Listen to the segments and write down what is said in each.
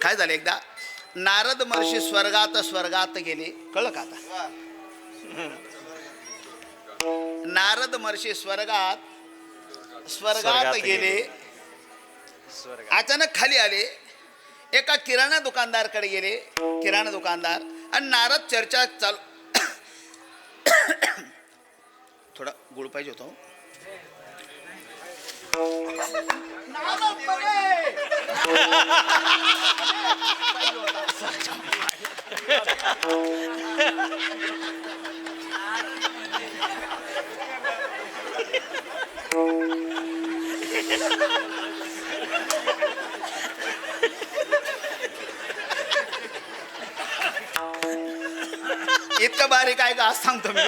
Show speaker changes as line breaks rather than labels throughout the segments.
काय झालं एकदा नारद महर्षी स्वर्गात गेले. कळलं का आता? नारद महर्षी स्वर्गात गेले. अचानक खाली आले. एका किराणा दुकानदारकडे गेले. किराणा दुकानदार आणि नारद चर्चा चालू. थोडा गुळ पाहिजे होतो. इतकं बारीक आहे का? आज सांगतो मी.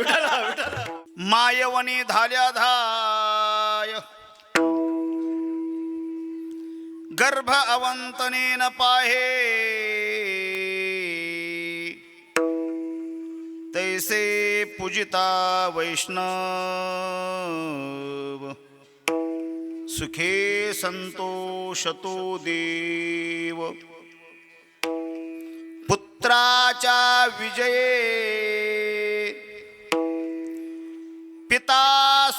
मायवनी धाल्या धाय गर्भ अवंतनेन पाहे तैसे पूजिता वैष्णव सुखे संतोषतो देव पुत्राच्या विजये पिता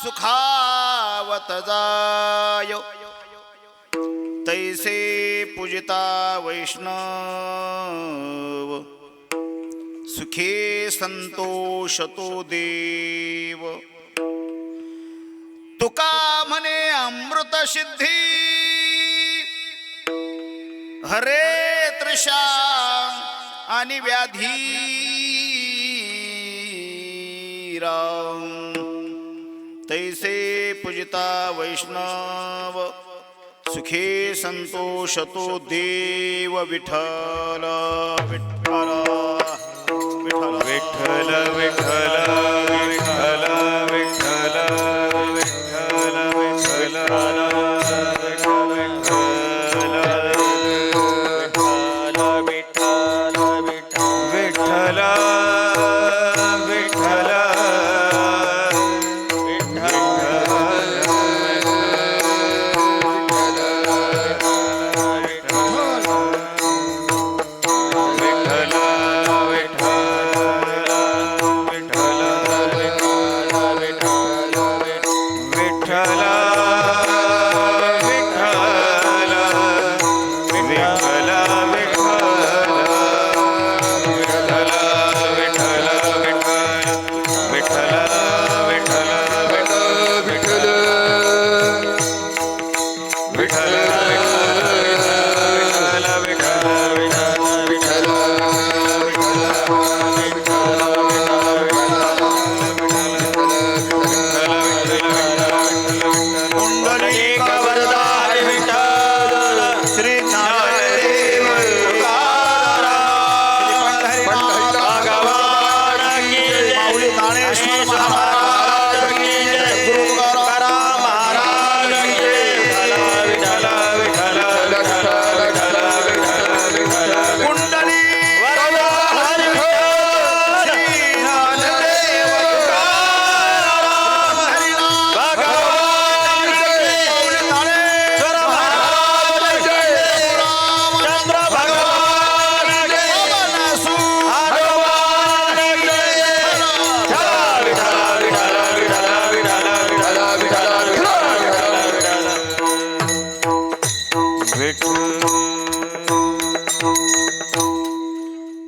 सुखावत जाय तैसे पूजिता वैष्णव सुखे संतोषतो देव तुका म्हणे अमृत सिद्धी हरे तृषा आणि व्याधी राम तैसे पूजिता वैष्णव सुखे संतोषतो देव विठ्ठल विठ्ठल विठ्ठल विठ्ठल विठ्ठल विठ्ठल विठ्ठल विठ्ठल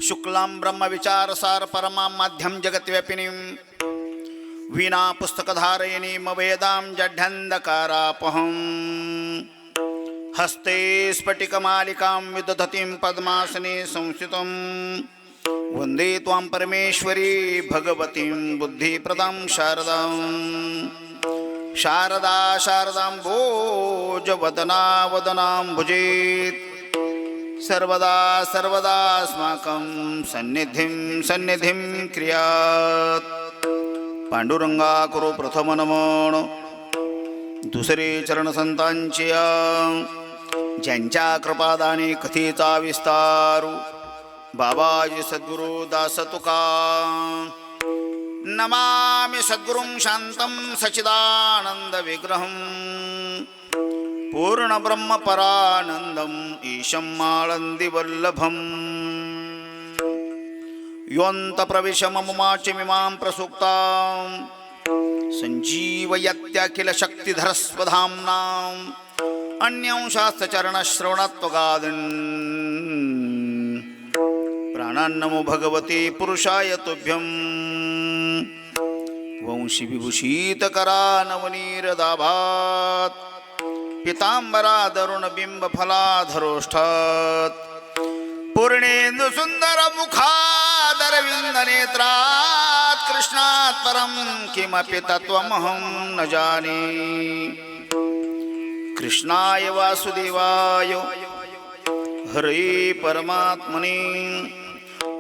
शुक्लां ब्रह्म विचार सार परमा माध्यम जगत्व्यापिनीं वीणा पुस्तकधारयिनीं वेदां जड्ढन्धकारापहं हस्ते स्फटिकमालिकां विदधतीं पद्मासने संस्थितं वन्दे त्वां परमेश्वरी भगवतीं बुद्धिप्रदां शारदां शारदा शारदाम्बोजवदना वदनाम्बुजेत् सर्वदा सर्वदास्माकं सन्निधिं क्रियात् पांडुरंगा करो प्रथम नमन दुसरे चरण संतांची ज्यांच्या कृपादाने कथेचा विस्तारू बाबाजी सद्गुरु दास तुका नमामि सद्गुरुं शांतं सच्चिदानंद विग्रहं पूर्ण ब्रह्म परानंदम ईशं माळंदी वल्लभम योऽन्त प्रविश मम वाचमिमां प्रसुप्तां संजीवयत्यखिल शक्तिधर स्वधाम्नाम् अन्यांशास्त्रचरणश्रवणत्वगादीन् प्राणान्नमो भगवते पुरुषाय तुभ्यं वंशी विभूषितकरा नवनीरदाभात् पीताम्बरादरुणबिम्बफलाधरोष्ठात् पूर्णेन्दुसुन्दरमुखादरविन्दनेत्रात् कृष्णात् परं किमपि तत्त्वमहं न जाने कृष्णाय वासुदेवाय हरे परमात्मने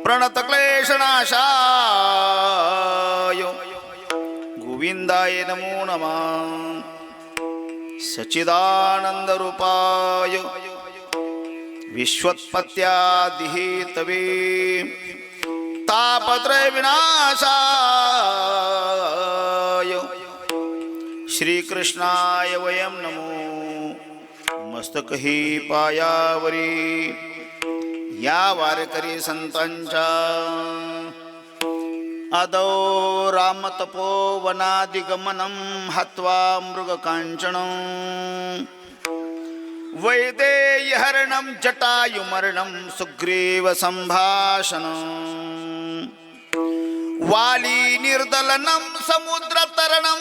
प्रणतक्लेशनाशाय गोविन्दाय नमो नमः सच्चिदानन्दरूपाय विश्वोत्पत्त्यादिहेतवे तापत्रयविनाशाय श्रीकृष्णाय वयं नमो मस्तकही पायावरी या वारकरी संतांच्या आदौ रामतपोवनादिगमनं हत्वा मृगकाञ्चनं वैदेह्यहरणं जटायुमरणं सुग्रीवसम्भाषणं वालीनिर्दलनं समुद्रतरणं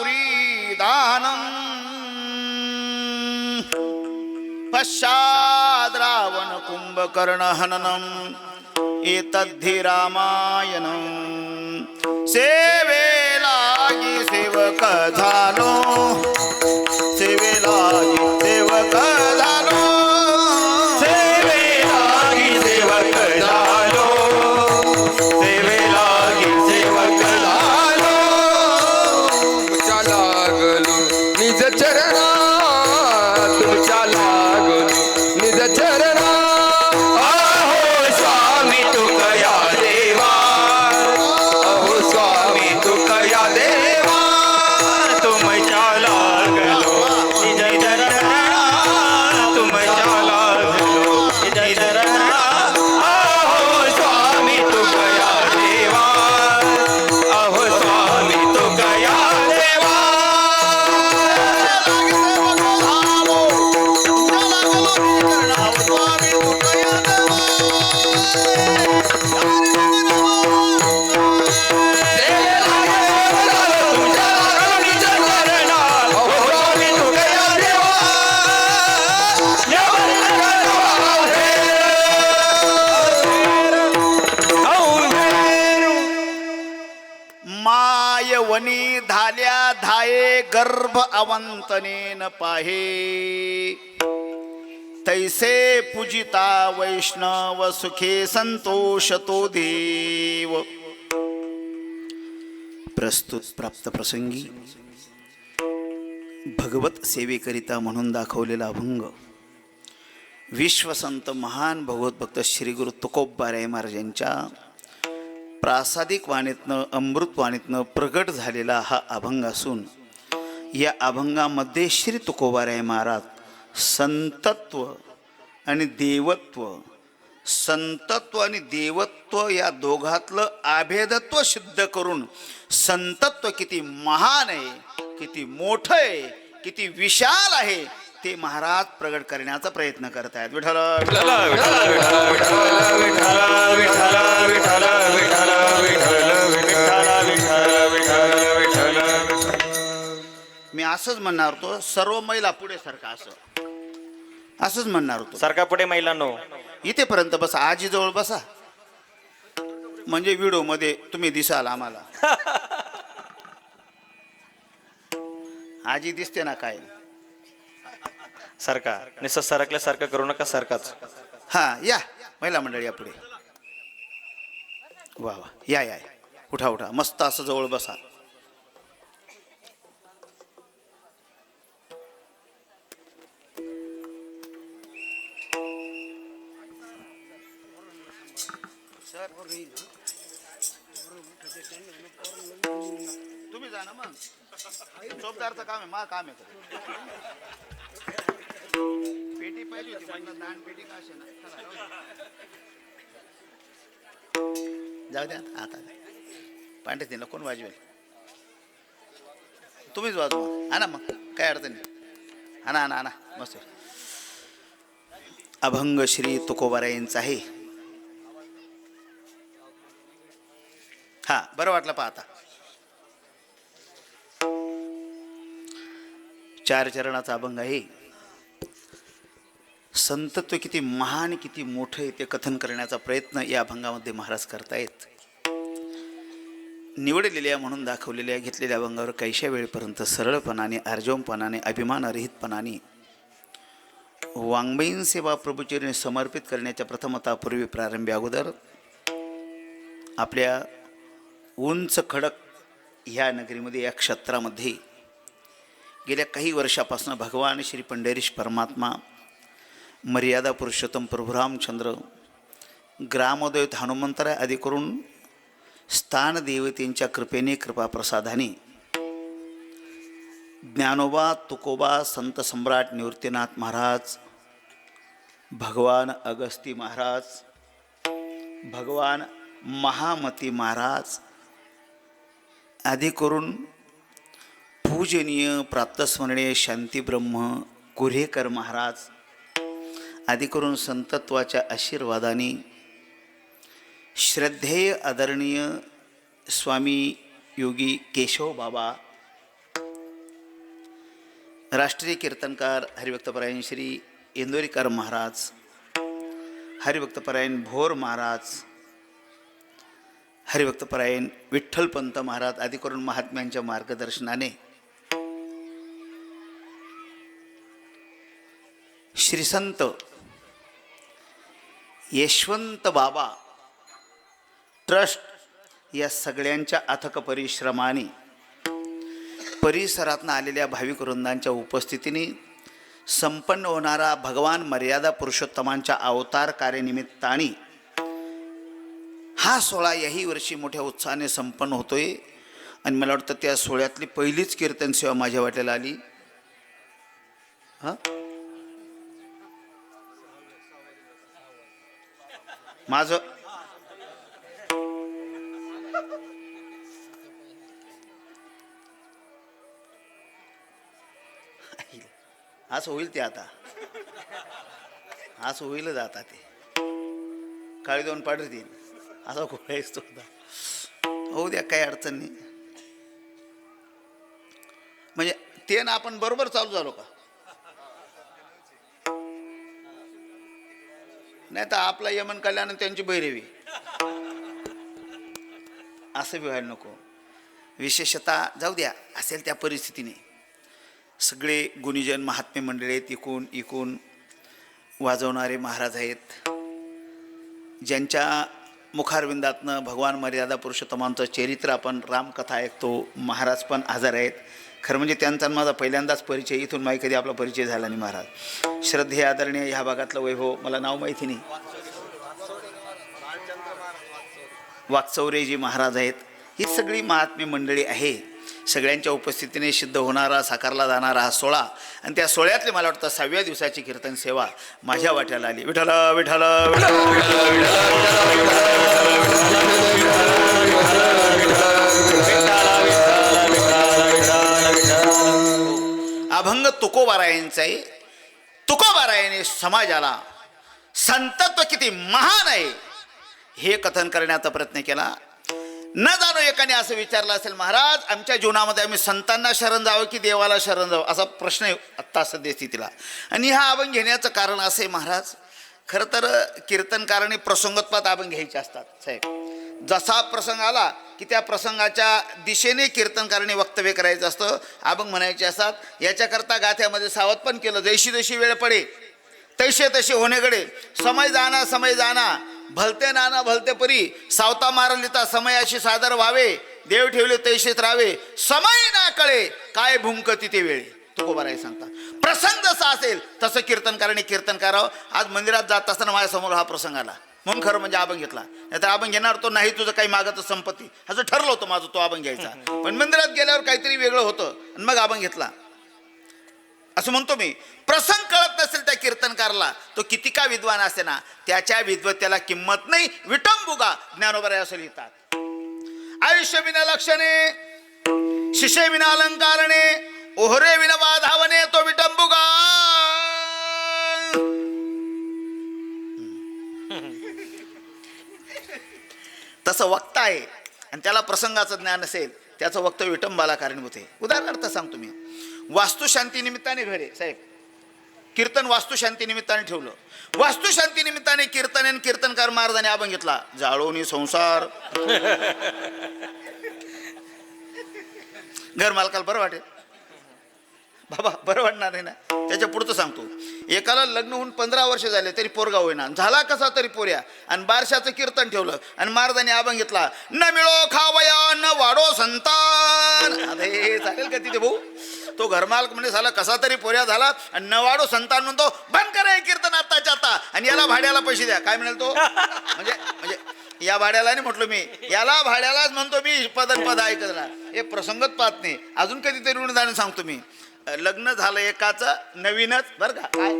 लङ्कापुरीदानं पश्चाद् रावणकुम्भकर्णहननम् एतद्धि रामायणं सेवेलागी सेवक झालो सेवेलागी सेवक झालो
सेवेलागी सेवक झालो सेवेलागी सेवक झालो तुमच्या लागलो निज चरणा तुमच्या लागलो निज चरणा अहो स्वामी तुकया देवा अहो स्वामी तुकया देवा तुमच्या लागलो निज चरणा तुमच्या लागलो निज चरणा अहो स्वामी तुकया देवा अहो स्वामी तुकया देवा
मायवनी धाल्या धाये गर्भ अवंतनेन पाहे तैसे पूजिता वैष्णव सुखे संतोष तो देव. प्रस्तुत प्राप्त प्रसंगी भगवत सेवेकरिता म्हणून दाखवलेला अभंग विश्वसंत महान भगवत भक्त श्री गुरु तुकोबाराय महाराजांच्या प्रासादिक वाणीतनं अमृतवाणीतनं प्रगट झालेला हा अभंग असून या अभंगामध्ये श्री तुकोबाराय महाराज संतत्व आणि देवत्व या दोघातलं अभेदत्व सिद्ध करून संतत्व किती महान आहे, किती मोठं आहे, किती विशाल आहे ते महाराज प्रगट करण्याचा प्रयत्न करत आहेत. विठ्ठल
विठ्ठल विठ्ठल विठ्ठल विठ्ठल विठ्ठल विठ्ठल विठ्ठल विठ्ठल विठ्ठल.
मी असंच म्हणणार होतो, सर्व महिला पुढे सारखा असंच म्हणणार होतो.
सारखा पुढे महिलांनो
इथेपर्यंत बसा, आजीजवळ बसा, म्हणजे व्हिडिओ मध्ये तुम्ही दिसाल आम्हाला. आजी दिसते ना काय.
सारखा निसं सरकल्यासारखं करू नका, सारखाच.
हा या महिला मंडळी या पुढे. वा वा या या उठा उठा, मस्त असं जवळ बसा. तुम्ही जा ना मग. चोपदारचं काम आहे, मा काम आहे. पेटी पाहिजे होती म्हणलं, दान पेटी का असे ना. चला, जाऊ द्या आता. पांढरे तिला कोण वाजवेल? तुम्हीच वाजवा. आणा मग, काय अडचण नाही. आणा आणा आणा, मस्त. अभंग श्री तुकोबारायांचा आहे. हा, बरं वाटलं पाहता. 4 चरणाचा अभंग आहे. संतत्व किती महान, किती मोठं आहे ते कथन करण्याचा प्रयत्न या अभंगामध्ये महाराज करतायत. निवडलेल्या म्हणून दाखवलेल्या घेतलेल्या अभंगावर कैशा वेळेपर्यंत सरळपणाने, अर्जवपणाने, अभिमानरहितपणाने वाङ्मयीन सेवा प्रभुचरणी समर्पित करण्याच्या प्रथमतापूर्वी प्रारंभी अगोदर आपल्या उंच खडक ह्या नगरीमध्ये, या क्षेत्रामध्ये गेल्या काही वर्षापासून भगवान श्री पंढरीश परमात्मा, मर्यादा पुरुषोत्तम प्रभू रामचंद्र, ग्रामोदयत हनुमंतराय आदी करून स्थानदेवतेंच्या कृपेने, कृपाप्रसादाने ज्ञानोबा, तुकोबा, संत सम्राट निवृत्तीनाथ महाराज, भगवान अगस्ती महाराज, भगवान महामती महाराज आदी करून पूजनीय प्रातस्मरणीय शांतीब्रह्म कुऱ्हेकर महाराज आदी करून संतत्वाच्या आशीर्वादाने श्रद्धेय आदरणीय स्वामी योगी केशव बाबा, राष्ट्रीय कीर्तनकार हरिभक्तपरायण श्री इंदोरीकर महाराज, हरिभक्तपरायण भोर महाराज, हरिभक्तपरायण विठ्ठलपंत महाराज आदी करून महात्म्यांच्या मार्गदर्शनाने श्री संत यशवंत बाबा ट्रस्ट या सगळ्यांच्या अथक परिश्रमाने, परिसरातून आलेल्या भाविक वृंदांच्या उपस्थितीने संपन्न होणारा भगवान मर्यादा पुरुषोत्तमांच्या अवतार कार्यानिमित्ताने हा सोहळा याही वर्षी मोठ्या उत्साहाने संपन्न होतोय. आणि मला वाटतं त्या सोहळ्यातली पहिलीच कीर्तन सेवा माझ्या वाट्याला आली. हां, माझं असं होईल ते. आता असं होईलच. आता ते काळी दोन पाडतील असा खोळायच तो होता. होऊ द्या, काही अडचण नाही. म्हणजे ते ना आपण बरोबर चालू झालो का? नाही तर आपला यमन कल्याण त्यांची बैरेवी असं बी व्हायला नको. विशेषतः जाऊ द्या, असेल त्या परिस्थितीने सगळे गुणीजन महात्मे मंडळी आहेत, इकून वाजवणारे महाराज आहेत, ज्यांच्या मुखारविंदातनं भगवान मर्यादा पुरुषोत्तमांचं चरित्र आपण रामकथा ऐकतो. महाराज पण हजर आहेत. खरं म्हणजे त्यांचा माझा पहिल्यांदाच परिचय, इथून माही कधी आपला परिचय झाला नाही. महाराज श्रद्धेय आदरणीय ह्या भागातलं वैभव, मला नाव माहिती नाही, वाकचौरेजी महाराज आहेत. ही सगळी महात्मे मंडळी आहे. सगळ्यांच्या उपस्थितीने सिद्ध होणारा, साकारला जाणारा हा सोहळा, आणि त्या सोहळ्यातले मला वाटतं 6व्या दिवसाची कीर्तन सेवा माझ्या वाट्याला आली. विठ्ठल विठ्ठल अभंग तुकोबारायांचा आहे. तुकोबारायाने समाजाला संतत्व किती महान आहे हे कथन करण्याचा प्रयत्न केला. न जाणो एकाने असं विचारलं असेल, महाराज आमच्या जीवनामध्ये आम्ही संतांना शरण जावं की देवाला शरण जावं, असा प्रश्न आहे आत्ता सद्यस्थितीला. आणि हा अभंग घेण्याचं कारण असं आहे महाराज, खरं तर कीर्तनकाराने प्रसंगोत्पात अभंग घ्यायचे असतात साहेब. जसा प्रसंग आला की त्या प्रसंगाच्या दिशेने कीर्तनकाराने वक्तव्य करायचं असतं, अभंग म्हणायचे असतात. याच्याकरता गाथ्यामध्ये सावध पण केलं, जैशी जशी वेळ पडे तैसे तसे होणेकडे, समय जाना भलते नाना भलते परी, सावता मारलिता समयाशी सादर व्हावे, देव ठेवले तैसेच राहावे, समय ना कळे काय भुंकती ते वेळी. तुकोबाराय सांगता प्रसंग जसा असेल तसं कीर्तनकाराने कीर्तन करावं. आज मंदिरात जात असताना माझ्यासमोर हा प्रसंग आला. म्हणून खरं म्हणजे अभंग घेतला. नाहीतर अभंग घेणार तो नाही, तुझं काही मागत संपत्ती, असं ठरलं होतं माझं तो अभंग घ्यायचा. पण मंदिरात गेल्यावर काहीतरी वेगळं होतं आणि मग अभंग घेतला. असं म्हणतो मी, प्रसंग कळत नसेल त्या कीर्तनकारला, तो किती का विद्वान असे ना, त्याच्या विद्वत्तेला किंमत नाही, विटंबुगा ज्ञानोबा असं लिहितात. आयुष्य विना लक्षणे, शिषे विना अलंकारणे, ओहरे विना वाधावणे, तो विटंबुगा. तसं वक्ता आहे आणि त्याला प्रसंगाचं ज्ञान असेल, त्याचं वक्तव्य विटंबाला कारणीभूत आहे. उदाहरणार्थ सांगतो मी, वास्तुशांती निमित्ताने घर आहे साहेब, कीर्तन वास्तुशांती निमित्ताने ठेवलं. वास्तुशांती निमित्ताने कीर्तन आणि कीर्तनकार महाराजांनी अभंग घेतला, जाळोनी संसार. घर मालकाला बरं वाटेल बाबा, बरं वाटणार आहे ना. त्याच्या पुढचं सांगतो, एकाला लग्न होऊन 15 वर्ष झाले तरी पोरगा होईना, झाला कसा तरी पोऱ्या, आणि बारशाचं कीर्तन ठेवलं आणि महाराजांनी अभंग घेतला, न मिळो खावया न वाढो संतान. अरे चालेल का तिथे भाऊ? तो घरमालक म्हणजे झाला कसा तरी पोऱ्या झाला आणि न वाढो संतान म्हणतो, बंद करा हे कीर्तन आत्ताच्या आता आणि याला भाड्याला पैसे द्या. काय म्हणाल तो? म्हणजे म्हणजे या भाड्याला नाही म्हटलो मी, याला भाड्यालाच म्हणतो मी. पद ऐकत राहा, हे प्रसंगच पाहत नाही. अजून कधीतरी ऋणदान सांगतो मी. लग्न झालं एकाचं नवीनच, बरं का, काय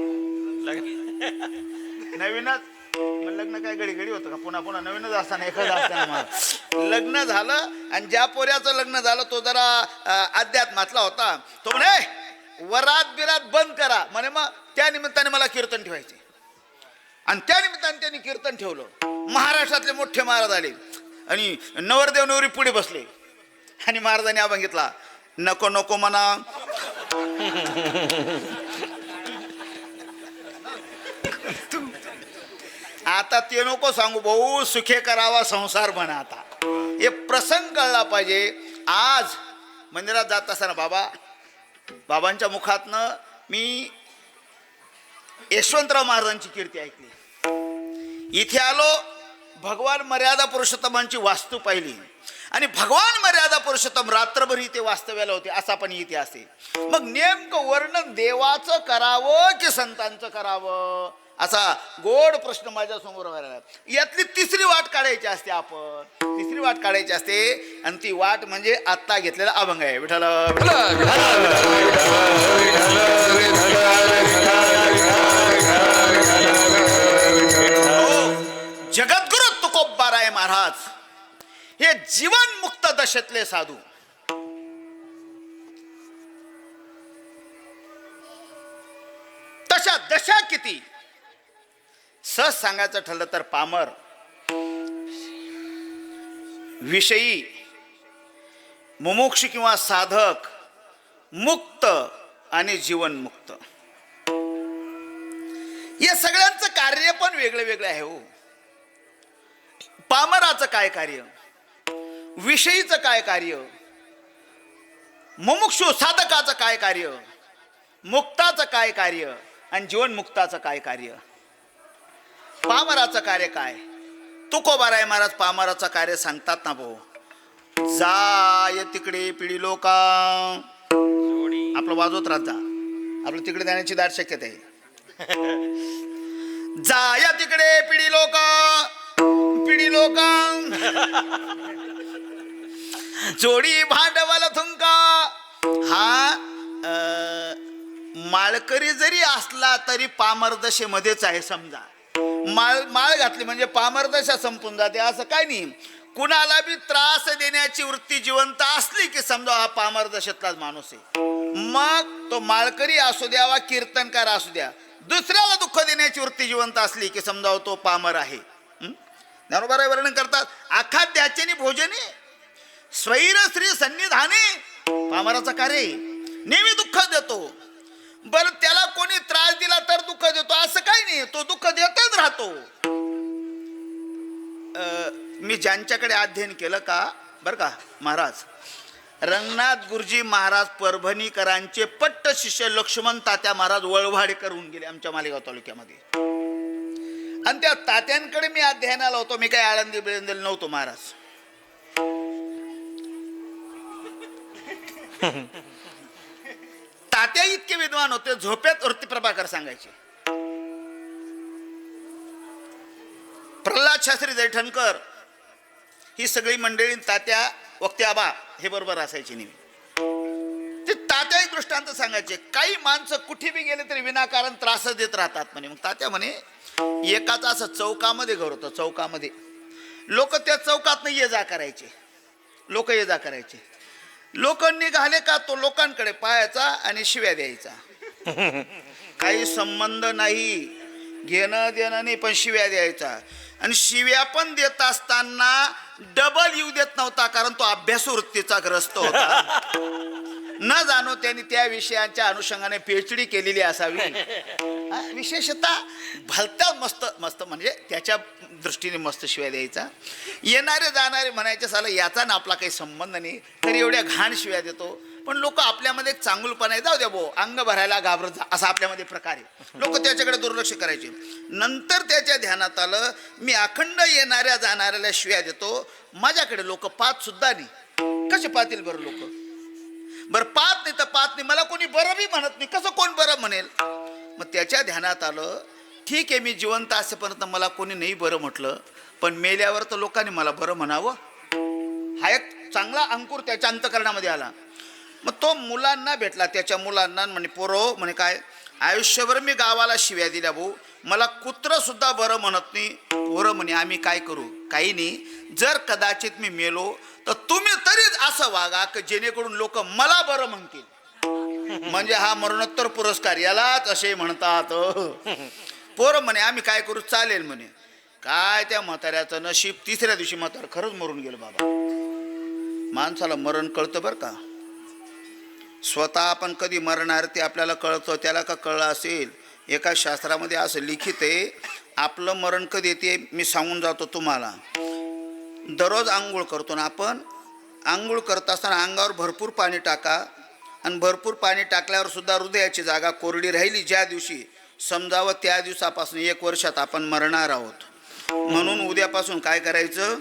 नवीनच, मग लग्न काय घडी घडी होतं का? पुन्हा पुन्हा नवीनच असताना एखादं असताना लग्न झालं आणि ज्या पोऱ्याचं लग्न झालं तो जरा अध्यात्मातला होता. तो म्हणे वरात बिरात बंद करा म्हणे, मग त्या निमित्ताने मला कीर्तन ठेवायचे आणि त्या निमित्ताने त्यांनी कीर्तन ठेवलं. महाराष्ट्रातले मोठे महाराज आले आणि नवरदेव नवरी पुढे बसले आणि महाराजांनी अभंग घेतला, नको नको म्हणा. आता ते नको सांगू भाऊ, सुखे करावा संसार म्हणा. आता हे प्रसंग कळला पाहिजे. आज मंदिरात जात असताना बाबांच्या मुखातनं मी यशवंतराव महाराजांची कीर्ती ऐकली. इथे आलो, भगवान मर्यादा पुरुषोत्तमांची वास्तू पाहिली आणि भगवान मर्यादा पुरुषोत्तम रात्रभर इथे वास्तव्याला होते, असा पण इतिहास आहे. मग नेमकं वर्णन देवाचं करावं की संतांचं करावं, असा गोड प्रश्न माझ्या समोर राहिला. यातली तिसरी वाट काढायची असते, आपण तिसरी वाट काढायची असते आणि ती वाट म्हणजे आत्ता घेतलेला अभंग आहे. विठ्ठल जगद्गुरु तुकोबाराय महाराज हे जीवन मुक्त दशेतले साधू. तशा दशा किती? सहज सांगायचं ठरलं तर पामर, विषयी, मुमुक्ष किंवा साधक, मुक्त आणि जीवनमुक्त. या सगळ्यांचं कार्य पण वेगळं वेगळं आहे हो. पामराचं काय कार्य, विषयीचं काय कार्य, मुमुक्षु साधकाचं काय कार्य, मुक्ताचं काय कार्य आणि जीवनमुक्ताचं काय कार्य. पामराचं कार्य काय? तुकोबाराय महाराज पामराचं कार्य सांगतात ना भाऊ. जाय तिकडे पिढी लोका, आपलं वाजवत राहत जा, आपलं तिकडे जाण्याची दाट शक्यता आहे. जाय तिकडे पिढी लोका, पिढी लोका जोडी भांडवल थुंका. हा माळकरी जरी असला तरी पामरदशेमध्येच आहे. समजा माळ घातली म्हणजे पामरदशा संपून जाते असं काय नाही. कुणाला बी त्रास देण्याची वृत्ती जिवंत असली की समजा हा पामरदशेतलाच माणूस आहे. मग तो माळकरी असू द्या वा कीर्तनकार असू द्या, दुसऱ्याला दुःख देण्याची वृत्ती जिवंत असली की समजा तो पामर आहे. ज्ञानोबा वर्णन करतात, आखाद्याचे भोजने स्वैर श्री सन्निधाने. पामराचा कार्य नेहमी दुःख देतो. बरं त्याला कोणी त्रास दिला तर दुःख देतो असं काही नाही, तो दुःख देतच राहतो. मी ज्यांच्याकडे अध्ययन केलं का बरं का महाराज, रंगनाथ गुरुजी महाराज परभणीकरांचे पट्ट शिष्य लक्ष्मण तात्या महाराज वळवाडेकर होऊन गेले आमच्या मालेगाव तालुक्यामध्ये. आणि त्या तात्यांकडे मी अध्ययनाला होतो. मी काही आळंदी बिळंदीला नव्हतो महाराज. तात्या इतके विद्वान होते, झोपेत वृत्ती प्रभाकर सांगायचे. एकनाथ शास्त्री दैठणकर ही सगळी मंडळी तात्या वक्त्याबा हे बरोबर असायची नेहमी. ते तात्या एक दृष्टांत सांगायचे. काही माणसं कुठे बी गेले तरी विनाकारण त्रास देत राहतात म्हणे. मग तात्या म्हणे एकाच असं चौकामध्ये घर होतं. चौकामध्ये लोक त्या चौकात ये जा करायचे. लोक ये जा करायचे. लोक निघाले का तो लोकांकडे पाहायचा आणि शिव्या द्यायचा. काही संबंध नाही, घेणं देणं नाही, पण शिव्या द्यायचा. आणि शिव्या पण देत असताना डबल येऊ देत नव्हता, कारण तो अभ्यासू वृत्तीचा ग्रस्त होता. न जाणो त्यांनी त्या विषयांच्या अनुषंगाने PhD केलेली असावी. विशेषतः भलत्या मस्त मस्त म्हणजे त्याच्या दृष्टीने मस्त शिव्या द्यायचा. येणारे जाणारे म्हणायचे साला याचा ना आपला काही संबंध नाही, तरी एवढ्या घाण शिव्या देतो. पण लोक आपल्यामध्ये एक चांगुलपणा आहे, जाऊ द्या भाऊ, अंग भरायला घाबरत जा, असा आपल्यामध्ये प्रकार आहे. लोक त्याच्याकडे दुर्लक्ष करायचे. नंतर त्याच्या ध्यानात आलं, मी अखंड येणाऱ्या जाणाऱ्याला शिव्या देतो, माझ्याकडे लोक पाहत सुद्धा नाही. कसे पाहतील बरं लोक? बरं पाहत नाही तर पाहत नाही, मला कोणी बरं बी म्हणत नाही, कसं कोण बरं म्हणेल? मग त्याच्या ध्यानात आलं, ठीक आहे, मी जिवंत असेपर्यंत मला कोणी नाही बरं म्हटलं, पण मेल्यावर तर लोकांनी मला बरं म्हणावं. हा एक चांगला अंकुर त्याच्या अंतःकरणामध्ये आला. मग तो मुलांना भेटला, त्याच्या मुलांना म्हणे, पोरो म्हणे काय, आयुष्यभर मी गावाला शिव्या दिल्या भाऊ, मला कुत्र सुद्धा बरं म्हणत नाही. पोरं म्हणे आम्ही काय करू? काही नाही, जर कदाचित मी मेलो तर तुम्ही तरीच असं वागा की जेणेकरून लोक मला बरं म्हणतील. म्हणजे हा मरणोत्तर पुरस्कार, यालाच असे म्हणतात. पोरं म्हणे आम्ही काय करू? चालेल म्हणे. काय त्या म्हाताऱ्याचं नशीब, तिसऱ्या दिवशी म्हातार खरंच मरून गेलं. बाबा, माणसाला मरण कळतं बरं का. स्वतः आपण कधी मरणार ते आपल्याला कळतं, त्याला का कळलं असेल? एका शास्त्रामध्ये असं लिखित आहे, आपलं मरण कधी येते मी सांगून जातो तुम्हाला. दररोज आंघोळ करतो ना आपण, आंघोळ करत असताना अंगावर भरपूर पाणी टाका, आणि भरपूर पाणी टाकल्यावर सुद्धा हृदयाची जागा कोरडी राहिली, ज्या दिवशी समजावं त्या दिवसापासून 1 वर्षात आपण मरणार आहोत. म्हणून उद्यापासून काय करायचं?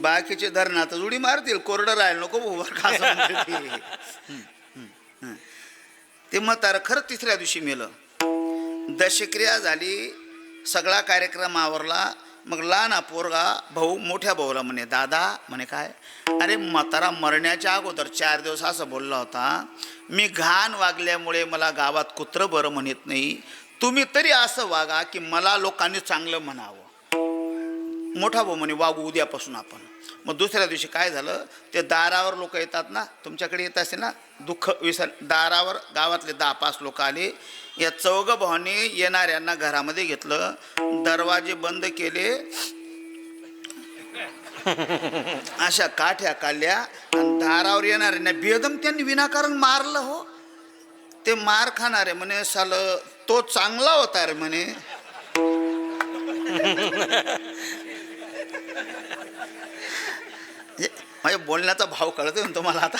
बाकीचे धरणात उडी मारतील, कोरडं राहील नको उभं. ते म्हातारं खरं तिसऱ्या दिवशी मेलं. दशक्रिया झाली, सगळा कार्यक्रम आवरला. मग लहान पोरगा भाऊ मोठ्या भाऊला म्हणे, दादा म्हणे काय, अरे म्हातारा मरण्याच्या अगोदर 4 दिवस असं बोलला होता, मी घाण वागल्यामुळे मला गावात कुत्र बरं म्हणत नाही, तुम्ही तरी असं वागा की मला लोकांनी चांगलं म्हणावं. मोठा भाऊ म्हणे वागू उद्यापासून आपण. मग दुसऱ्या दिवशी काय झालं, ते दारावर लोक येतात ना, तुमच्याकडे येत असेल ना, दुःख विसर, दारावर गावातले 10-5 लोक आले. या चौघ भावांनी येणाऱ्यांना घरामध्ये घेतलं, दरवाजे बंद केले, अशा काठ्या काढल्या, आणि दारावर येणाऱ्यांना बेदम त्यांनी विनाकारण मारलं. हो, ते मार खाणारे म्हणे साल तो चांगला होता रे म्हणे. माझ्या बोलण्याचा भाव कळतोय ना तुम्हाला आता.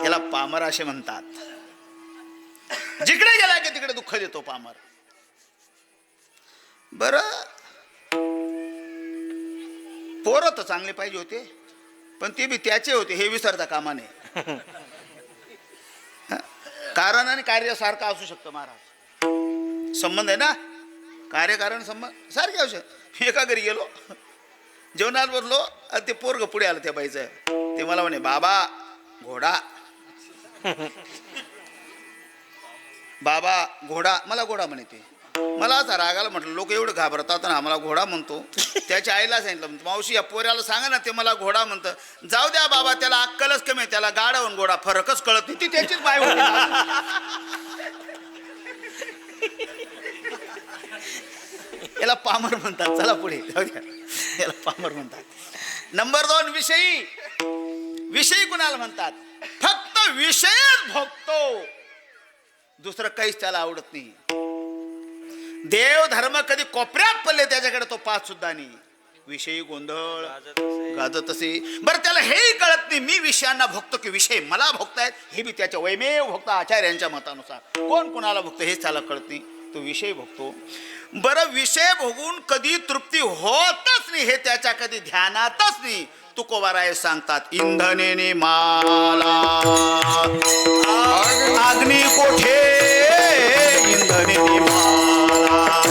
याला पामर असे म्हणतात. जिकडे गेला की तिकडे दुःख देतो पामर. बर, पोरं तर चांगले पाहिजे होते, पण ते बी त्याचे होते हे विसरता कामा नये. कारण आणि कार्य सारखं असू शकतं महाराज. संबंध आहे ना, कार्यकारण संबंध सारखे असू शकत. एका घरी गेलो, जेवणाला बसलो, आणि ते पोरग पुढे आलं त्या बाईचं. ते मला म्हणे, बाबा घोडा, बाबा घोडा. मला घोडा म्हणे. ते मला असा रागाला म्हटलं, लोक एवढं घाबरतात ना, आम्हाला घोडा म्हणतो. त्याच्या आईला सांगितलं, मावशी या पोऱ्याला सांगा ना, ते मला घोडा म्हणतं. जाऊ द्या बाबा, त्याला अक्कलच कमी, त्याला गाडा आणि घोडा फरकच कळत नाही. ती त्याचीच बाई होती. याला पामर म्हणतात. चला पुढे जाऊ द्या, याला पामर म्हणतात. नंबर 2, विषयी. विषयी कुणाला म्हणतात? फक्त विषयच भोगतो, दुसरं काहीच त्याला आवडत नाही. देव धर्म कधी कोपऱ्यात पडले त्याच्याकडे तो पाहत सुद्धा नाही. विषयी गोंधळ गाजत असे. बरं, त्याला हेही कळत नाही मी विषयांना भोगतो की विषय मला भोगतायत, हे बी त्याच्या वैमेव भोगतो आचार्यांच्या मतानुसार. कोण कोणाला भोगतो हेच त्याला कळत नाही, तो विषय भोगतो. बरं, विषय भोगून कधी तृप्ती होतच नाही, हे त्याच्या कधी ध्यानातच नाही. तुकोबाराय सांगतात, इंधनेने माला अग्नी कोठे, इंधनेने माला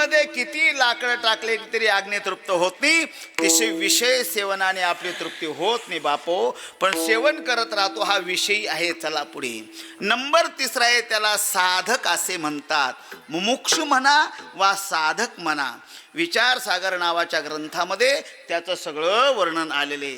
अग्नीमध्ये किती लाकडं टाकले तरी अग्नी तृप्त होत नाही. तसे विषय सेवनाने आपली तृप्ती होत नाही बापो. पण सेवन करत राहतो हा विषयी आहे. चला पुढे. नंबर 3 आहे, त्याला साधक असे म्हणतात. मुमुक्षु म्हणा वा साधक म्हणा. विचारसागर नावाच्या ग्रंथामध्ये त्याचं सगळं वर्णन आलेले.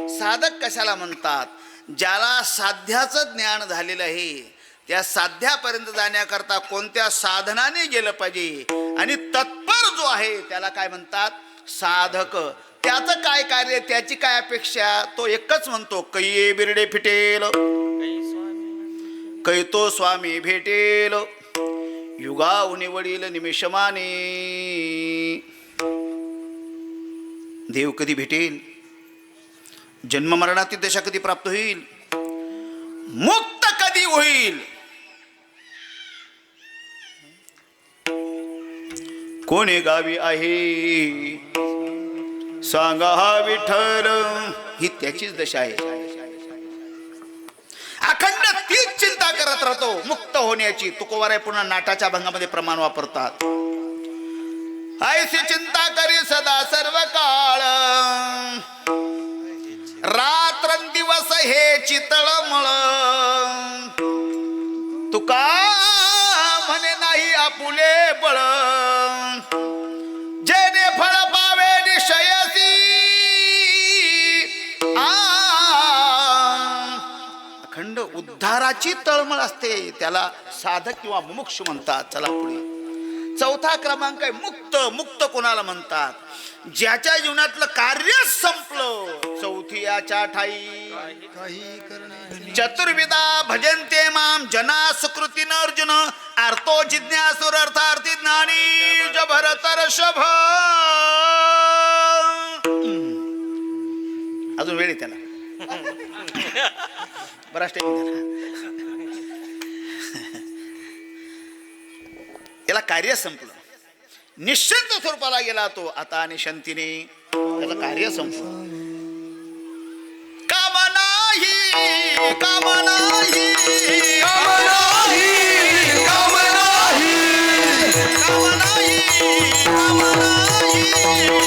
साधक कशाला म्हणतात? ज्याला साध्याचं ज्ञान झालेलं आहे, त्या साध्यापर्यंत जाण्याकरता कोणत्या साधनाने गेलं पाहिजे आणि तत्पर जो आहे त्याला काय म्हणतात? साधक. त्याचं काय कार्य, त्याची काय अपेक्षा? तो एकच म्हणतो, कैये बिरडे फिटेल, कै तो स्वामी भेटेल, युगाऊनी वडील निमिषमाने. देव कधी भेटेल, जन्म मरणातील दशा कधी प्राप्त होईल, मुक्त कधी होईल, कोणे गावी आहे सांगा हा विठ्ठल. ही त्याचीच दशा आहे. अखंड तीच चिंता करत राहतो मुक्त होण्याची. तुकोबाराय पुन्हा नाटाच्या भंगामध्ये प्रमाण वापरतात. ऐसी चिंता करी सदा सर्व काळ, रात्रंदिवस हे चितळमळ. तुका म्हणे नाही आपुले बळ, जेने फळ पावे निश्चयसी. अखंड उद्धाराची तळमळ असते, त्याला साधक किंवा मुमुक्षु म्हणतात. चला पुढे. 4था क्रमांक आहे मुक्त. मुक्त कोणाला म्हणतात? ज्याच्या जीवनातलं कार्य संपलं. 4थ्याच्या ठाई चतुर्विधा भजन्ते माम जना सुकृतीन अर्जुन, अर्थो जिज्ञासुर अर्थार्थी ज्ञानी ज भरतर्षभ. अजून वेळ आहे त्याला, बराच टाइम त्याला. याला कार्य संपलं, निश्चित स्वरूपाला गेला तो. आता आणि शांतीने त्याचं कार्य संपलं. काम नाही, काम नाही, काम नाही, काम नाही, काम नाही, काम नाही,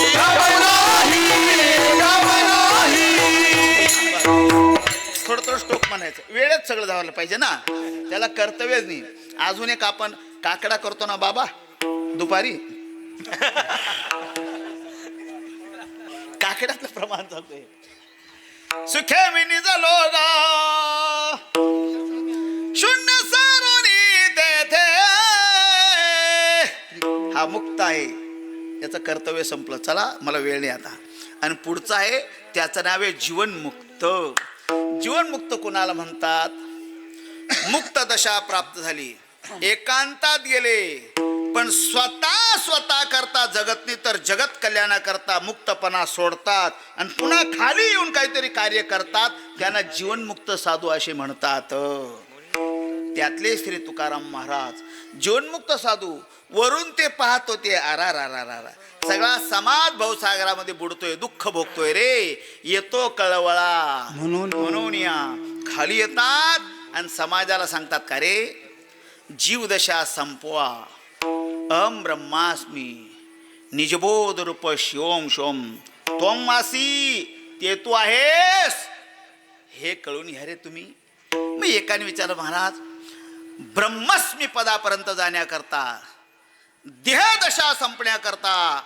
काम नाही, काम नाही. थोडं थोडं स्टोक म्हणायचं. वेळेत सगळं जावलं पाहिजे ना, त्याला कर्तव्यच नाही. अजून एक आपण काकडा करतो ना बाबा दुपारी, काकड्यातलं प्रमाण चालतंय. सुखे मी निज लोगा शून्य सारोनी तेथे. हा मुक्त आहे, याचं कर्तव्य संपलं. चला मला वेळ नाही आता. आणि पुढचं आहे त्याचं नाव आहे जीवनमुक्त. जीवनमुक्त कोणाला म्हणतात? मुक्त दशा प्राप्त झाली, एकांतात गेले, पण स्वतः करता जगत नाही तर जगत कल्याणाकरता मुक्तपणा सोडतात आणि पुन्हा खाली येऊन काहीतरी कार्य करतात. त्यांना जीवनमुक्त साधू असे म्हणतात. त्यातले श्री तुकाराम महाराज जीवनमुक्त साधू. वरून ते पाहत होते, आरा सगळा समाज भवसागरामध्ये बुडतोय, दुःख भोगतोय रे. येतो कळवळा म्हणून या खाली येतात आणि समाजाला सांगतात का रे, जीवदशा संपवा. अहम ब्रह्मास्मी निजबोध रूप शिवम शोम त्वम आसी, ते तू आहेस हे कळून घ्या रे तुम्ही. मग एकाने विचारलं, महाराज ब्रह्मस्मी पदापर्यंत जाण्याकरता, देहदशा संपण्याकरता,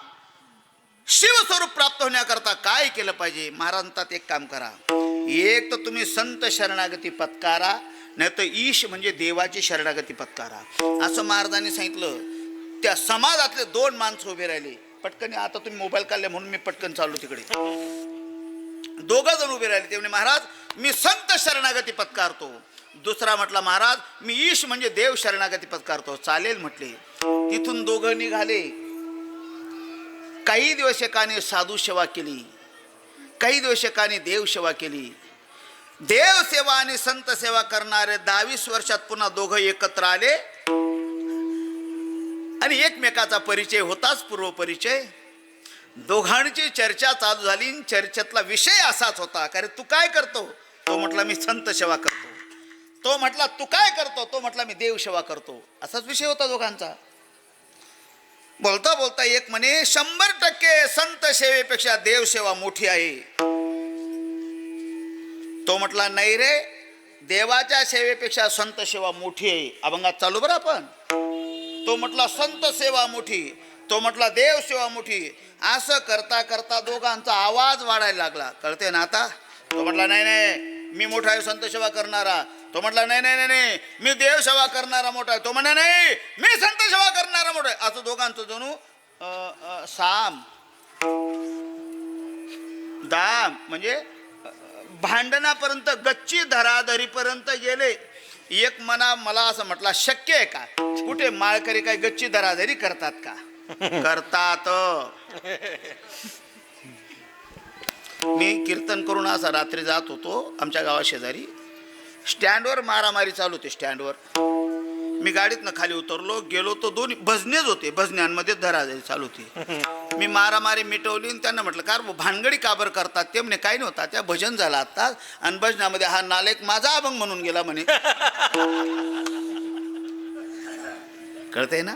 शिवस्वरूप प्राप्त होण्याकरता काय केलं पाहिजे? महाराज म्हणतात एक काम करा, एक तर तुम्ही संत शरणागती पत्कारा, नाही तर ईश म्हणजे देवाची शरणागती पत्कारा. असं महाराजांनी सांगितलं. त्या समाजातले 2 माणसं उभे राहिले. पटकन आता तुम्ही मोबाईल काढले म्हणून मी पटकन चाललो तिकडे. 2 जण उभे राहिले. ते म्हणे महाराज मी संत शरणागती पत्कारतो. दुसरा म्हटला महाराज मी ईश म्हणजे देव शरणागती पत्कारतो. चालेल म्हटले. तिथून 2 निघाले. काही दिवस एकाने साधू सेवा केली, काही दिवस एकाने देव सेवा केली. देव सेवा आणि संत सेवा करणारे 22 वर्षात पुन्हा 2 एकत्र आले आणि एकमेकाचा परिचय होताच, पूर्व परिचय. दोघांची चर्चा चालू झाली. चर्चेतला विषय असाच होता, कारण तू काय करतो? तो म्हटला मी संत सेवा करतो. तो म्हटला तू काय करतो? तो म्हटला मी देव सेवा करतो. असाच विषय होता दोघांचा. बोलता बोलता एक म्हणे 100% संत सेवेपेक्षा देवसेवा मोठी आहे. तो म्हटला नाही रे, देवाच्या सेवेपेक्षा संत सेवा मोठी आहे. अभंगात चालू बरं आपण. तो म्हटला संत सेवा मोठी, तो म्हटला देव सेवा मोठी. असं करता करता दोघांचा आवाज वाढायला लागला. कळते ना आता. तो म्हटला नाही नाही मी मोठा आहे संत सेवा करणारा. तो म्हटला नाही नाही नाही मी देव सेवा करणारा मोठा आहे. तो म्हणा नाही मी संत सेवा करणारा मोठा आहे. असं दोघांचं जणू साम दाम म्हणजे भांडणापर्यंत, गच्ची धराधरीपर्यंत गेले. एक मना मला असं म्हटला शक्य आहे का? कुठे माळकरी काय गच्ची धराधरी करतात का? करतात. मी कीर्तन करून असा रात्री जात होतो आमच्या गावा शेजारी. स्टँडवर मारामारी चालू होती. स्टँडवर मी गाडीतनं खाली उतरलो, गेलो तो दोन्ही भजनेच होते. भजन्यांमध्ये धराधरी चालू होती. मी मारामारी मिटवली आणि त्यांना म्हटलं का भानगडी काबर करतात? ते म्हणे काही नव्हता, त्या भजन झाला आता आणि भजनामध्ये हा नालेक माझा अभंग म्हणून गेला म्हणे. कळतंय ना.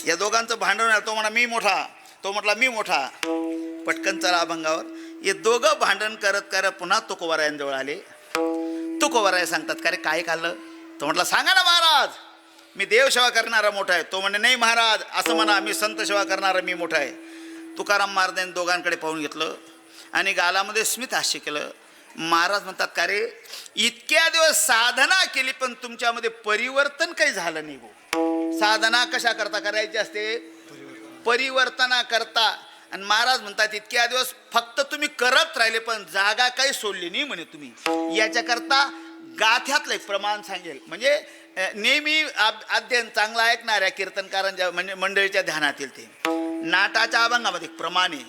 या दोघांचं भांडण. तो म्हणा मी मोठा, तो म्हटला मी मोठा. पटकन चला अभंगावर. हे दोघं भांडण करत करत पुन्हा तुकोबारायांजवळ आले. तुकोबाराय सांगतात का रे काय खाल्लं? तो म्हटला सांगा ना महाराज, मी देवसेवा करणारा मोठा आहे. तो म्हणे नाही महाराज असं म्हणा, मी संत सेवा करणारा मी मोठा आहे. तुकाराम महाराजांनी दोघांकडे पाहून घेतलं आणि गालामध्ये स्मित हास्य केलं. महाराज म्हणतात का रे इतक्या दिवस साधना केली पण तुमच्यामध्ये परिवर्तन काही झालं नाही भाऊ. साधना कशा करता करायची असते? परिवर्तना करता. आणि महाराज म्हणतात इतक्या दिवस फक्त तुम्ही करत राहिले पण जागा काही सोडली नाही म्हणे तुम्ही. याच्याकरता गाथ्यातलं एक प्रमाण सांगेल. म्हणजे नेहमी अध्ययन चांगला ऐकणाऱ्या कीर्तनकारांच्या म्हणजे मंडळीच्या ध्यानातील ते नाटाच्या अभंगामध्ये एक प्रमाण आहे.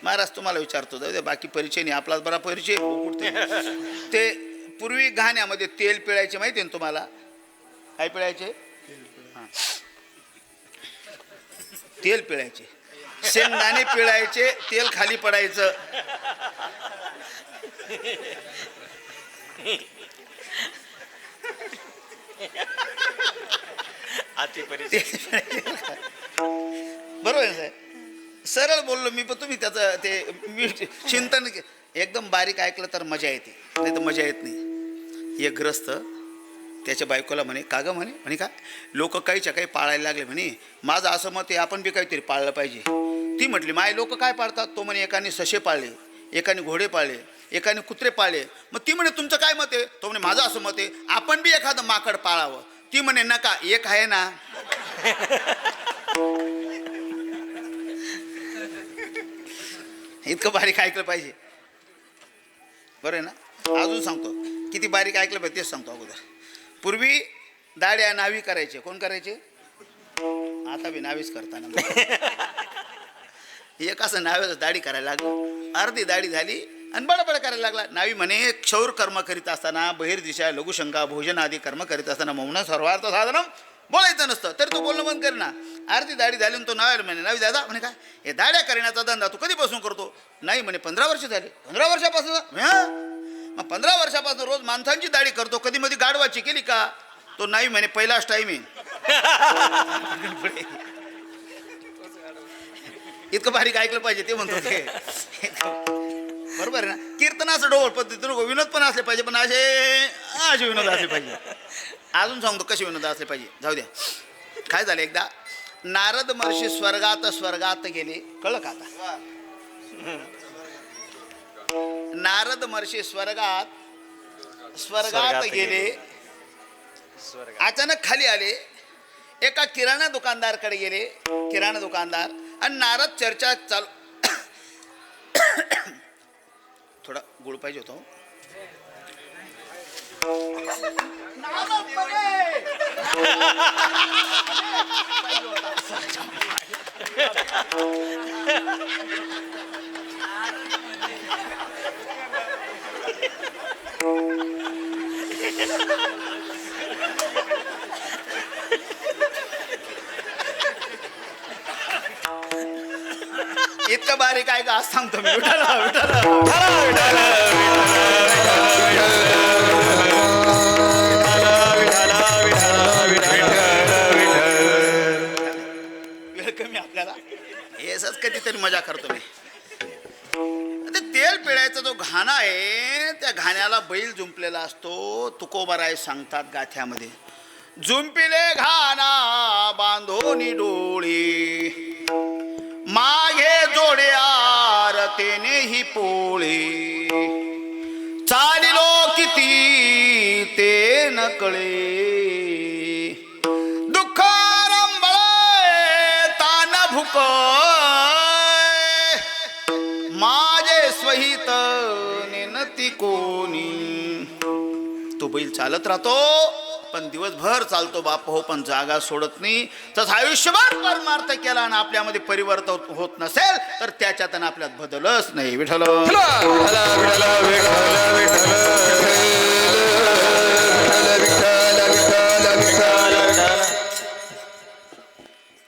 महाराज तुम्हाला विचारतो, जाऊ दे बाकी परिचय नाही, आपला बरा परिचय. ते पूर्वी घाण्यामध्ये तेल पिळायचे माहिती आहे ना तुम्हाला? काय पिळायचे? तेल पिळायचे, शेंगदाणे पिळायचे, तेल खाली पडायचं. बरोबर आहे. सरळ बोललो मी, पण तुम्ही त्याचं ते मी चिंतन एकदम बारीक ऐकलं तर मजा येते, नाही तर मजा येत नाही. एक ग्रस्त त्याच्या बायकोला म्हणे का गं म्हणे, म्हणे काय लोक काहीच्या काही पाळायला लागले म्हणे, माझं असं मत आहे आपण बी काहीतरी पाळलं पाहिजे. ती म्हटली माय लोक काय पाळतात? तो म्हणे एकाने ससे पाळले, एकाने घोडे पाळले, एकाने कुत्रे पाळले. मग ती म्हणे तुमचं काय मत आहे? तो म्हणे माझं असं मत आहे आपण बी एखादं माकड पाळावं. ती म्हणे नका, एक आहे ना. इतकं बारीक ऐकलं पाहिजे. बरं आहे ना. अजून सांगतो किती बारीक ऐकलं पाहिजे तेच सांगतो. अगोदर पूर्वी दाढ्या नावी करायचे. कोण करायचे? आता बी नावीच करताना एक असं नावेच दाढी करायला लागलं. अर्धी दाढी झाली आणि बडबड करायला लागला. नावी म्हणे क्षौर कर्म करीत असताना बहिर्दिशा लघुशंका भोजन आदी कर्म करीत असताना मौन सर्वार्थ साधनं बोलायचं नसतं. तर तो बोलणं बंद कर ना. अर्धी दाढी झाली तो नावायला म्हणे नावी दादा म्हणे काय हे दाढ्या करण्याचा धंदा तू कधीपासून करतो? नाही म्हणे 15 वर्ष झाले. 15 वर्षापासून? मग 15 वर्षापासून रोज माणसांची दाढी करतो, कधी मध्ये गाडवाची केली का? तो नाही म्हणे पहिलाच टाईम आहे. इतकं बारीक ऐकलं पाहिजे ते म्हणतो ते. बरोबर आहे ना. कीर्तनाचं ढोल पद्धतीनं विनोद पण असले पाहिजे, पण असे विनोद असले पाहिजे. अजून सांगतो कसे विनोद असले पाहिजे. जाऊ द्या. काय झालं एकदा नारद महर्षी स्वर्गात गेले. कळलं का आता? नारद महर्षी स्वर्गात गेले. अचानक खाली आले. एका किराणा दुकानदारकडे गेले. किराणा दुकानदार आणि नारद चर्चा चालू. थोडा गुळ पाहिजे होतो. इतकं बारीक आहे का आज सांगतो मी.
विठ्ठल
कधीतरी मजा करतो मी. ते तेल पिळायचा जो घाणा आहे त्या घाण्याला बैल जुंपलेला असतो. तुकोबाराय सांगतात गाथ्यामध्ये, जुंपिले घाना बांधोनी डोळी, मागे जोड्या रतेने ही पोळी, चालिलो किती ते न कळे, दुःख रंबळे तान भुक, माझे स्वहित नेनती कोणी. तो बैल चालत राहतो पण दिवसभर चालतो बाप हो, पण जागा सोडत नाही. तसं आयुष्यभर परमार्थ केला आणि आपल्यामध्ये परिवर्तन होत नसेल तर त्याच्यात आणि आपल्यात बदलच नाही. विठ्ठल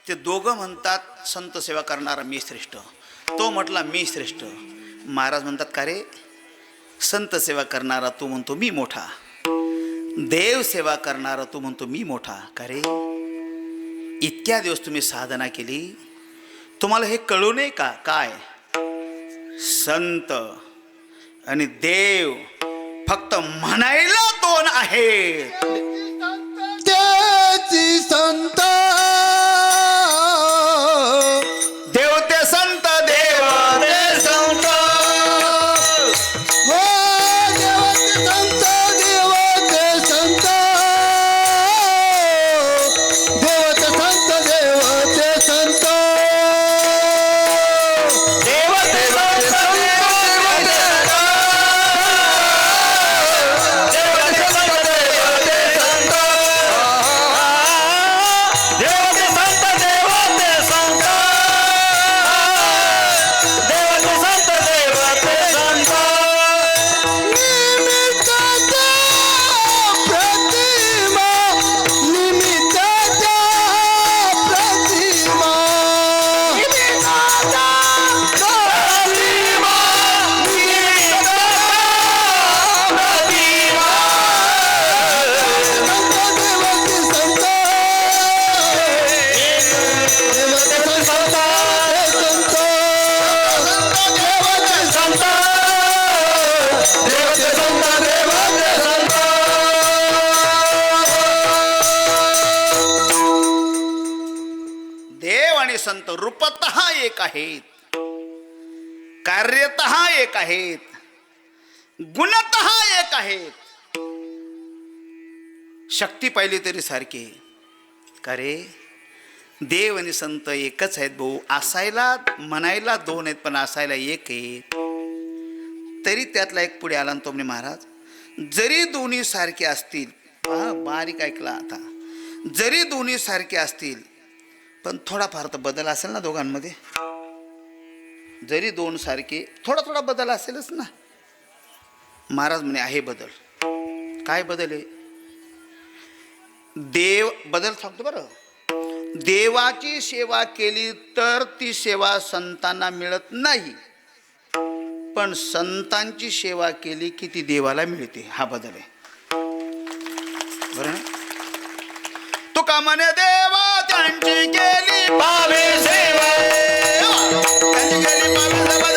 ते दोघं म्हणतात संत सेवा करणारा मी श्रेष्ठ, तो म्हटला मी श्रेष्ठ. महाराज म्हणतात का रे, संत सेवा करणारा तू म्हणतो मी मोठा, देव सेवा करणारा तू म्हणतो मी मोठा. का रे, इतक्या दिवस तुम्ही साधना केली, तुम्हाला हे कळू नये का? काय संत आणि देव फक्त म्हणायला दोन आहेत.
त्याची संत
देव ते संत, देव ते संत,
हो देवाचे संत, देवाचे संत, देवाचे संत, देवाचे संत,
देव ते
निमित्ताच्या प्रतिमा, निमित्ताच्या प्रतिमा, निमित्ताच्या प्रतिमा,
देव आणि संत रूपतः एक आहेत, कार्यतः एक आहेत, गुणतः एक आहेत. शक्ती पाहिली तरी सारखी. का रे, देव आणि संत एकच आहेत भाऊ. असायला म्हणायला दोन आहेत पण असायला एक आहेत. तरी त्यातला एक पुढे आला तो म्हणे, महाराज जरी दोन्ही सारखे असतील, बारीक ऐकला आता, जरी दोन्ही सारखे असतील पण थोडाफार तर बदल असेल ना दोघांमध्ये. जरी दोन सारखे थोडा थोडा बदल असेलच ना. महाराज म्हणे आहे बदल. काय बदल आहे? देव बदल सांगतो बरं. देवाची सेवा केली तर ती सेवा संतांना मिळत नाही, पण संतांची सेवा केली की ती देवाला मिळते. हा बदल आहे बरं ना. तुका म्हणे देवा त्यांची केली पावे सेवा, त्यांची केली पावे सेवा,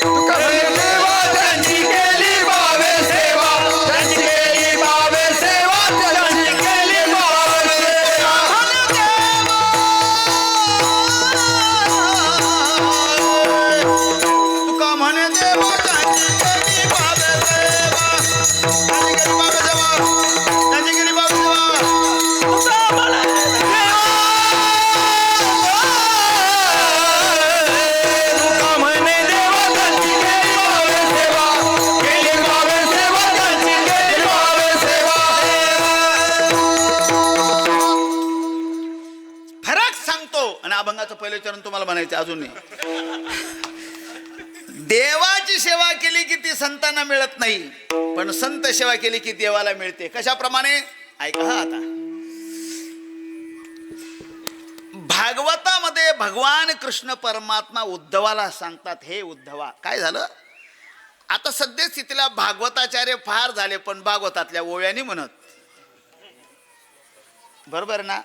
तुका म्हणे देवा त्यांची केली भावे सेवा, त्यांची केली भावे सेवा, त्यांची केली भावे सेवा.
तुका म्हणे देवा त्यांची केली पावे सेवा, त्यांची केली पावे सेवा, त्यांची केली पावे सेवा.
तुका म्हणे देवा त्यांची केली भावे सेवा, केली भावे सेवा, त्यांची केली भावे सेवा.
फरक सांगतो आणि अभंगाचं पहिलं चरण तुम्हाला म्हणायचं अजून नाही. देवाची सेवा केली की ती संतांना मिळत नाही, पण संत सेवा केली की देवाला मिळते. कशाप्रमाणे ऐका हा. आता भागवतामध्ये भगवान कृष्ण परमात्मा उद्धवाला सांगतात, हे उद्धवा काय झालं. आता सध्या स्थितीला भागवताचार्य फार झाले पण भागवतातल्या ओव्यानी म्हणत, बरोबर ना.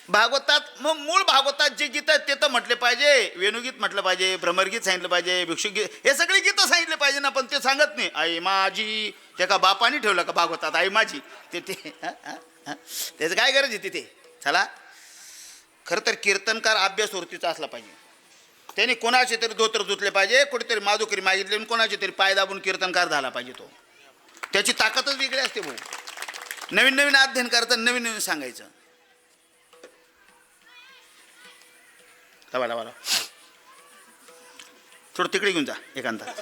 भागवतात मग मूळ भागवतात जे गीत आहेत ते तर म्हटले पाहिजे, वेणुगीत म्हटलं पाहिजे, भ्रमरगीत सांगितलं पाहिजे, भिक्षुगीत, हे सगळे गीतं सांगितले पाहिजे ना. पण ते सांगत नाही. आई माझी, ते का बापाने ठेवलं का भागवतात आई माझी, ते त्याचं काय गरज आहे तिथे. चला, खरं तर कीर्तनकार अभ्यास वृत्तीचा असला पाहिजे. त्याने कोणाचे तरी धोत्र धुतले पाहिजे, कुठेतरी माधुकरी मागितले, कोणाचे तरी पाय दाबून कीर्तनकार झाला पाहिजे. तो त्याची ताकदच वेगळी असते भाऊ. नवीन नवीन अध्ययन करताना नवीन नवीन सांगायचं. लावा थोडं तिकडे घेऊन जा एकांतात.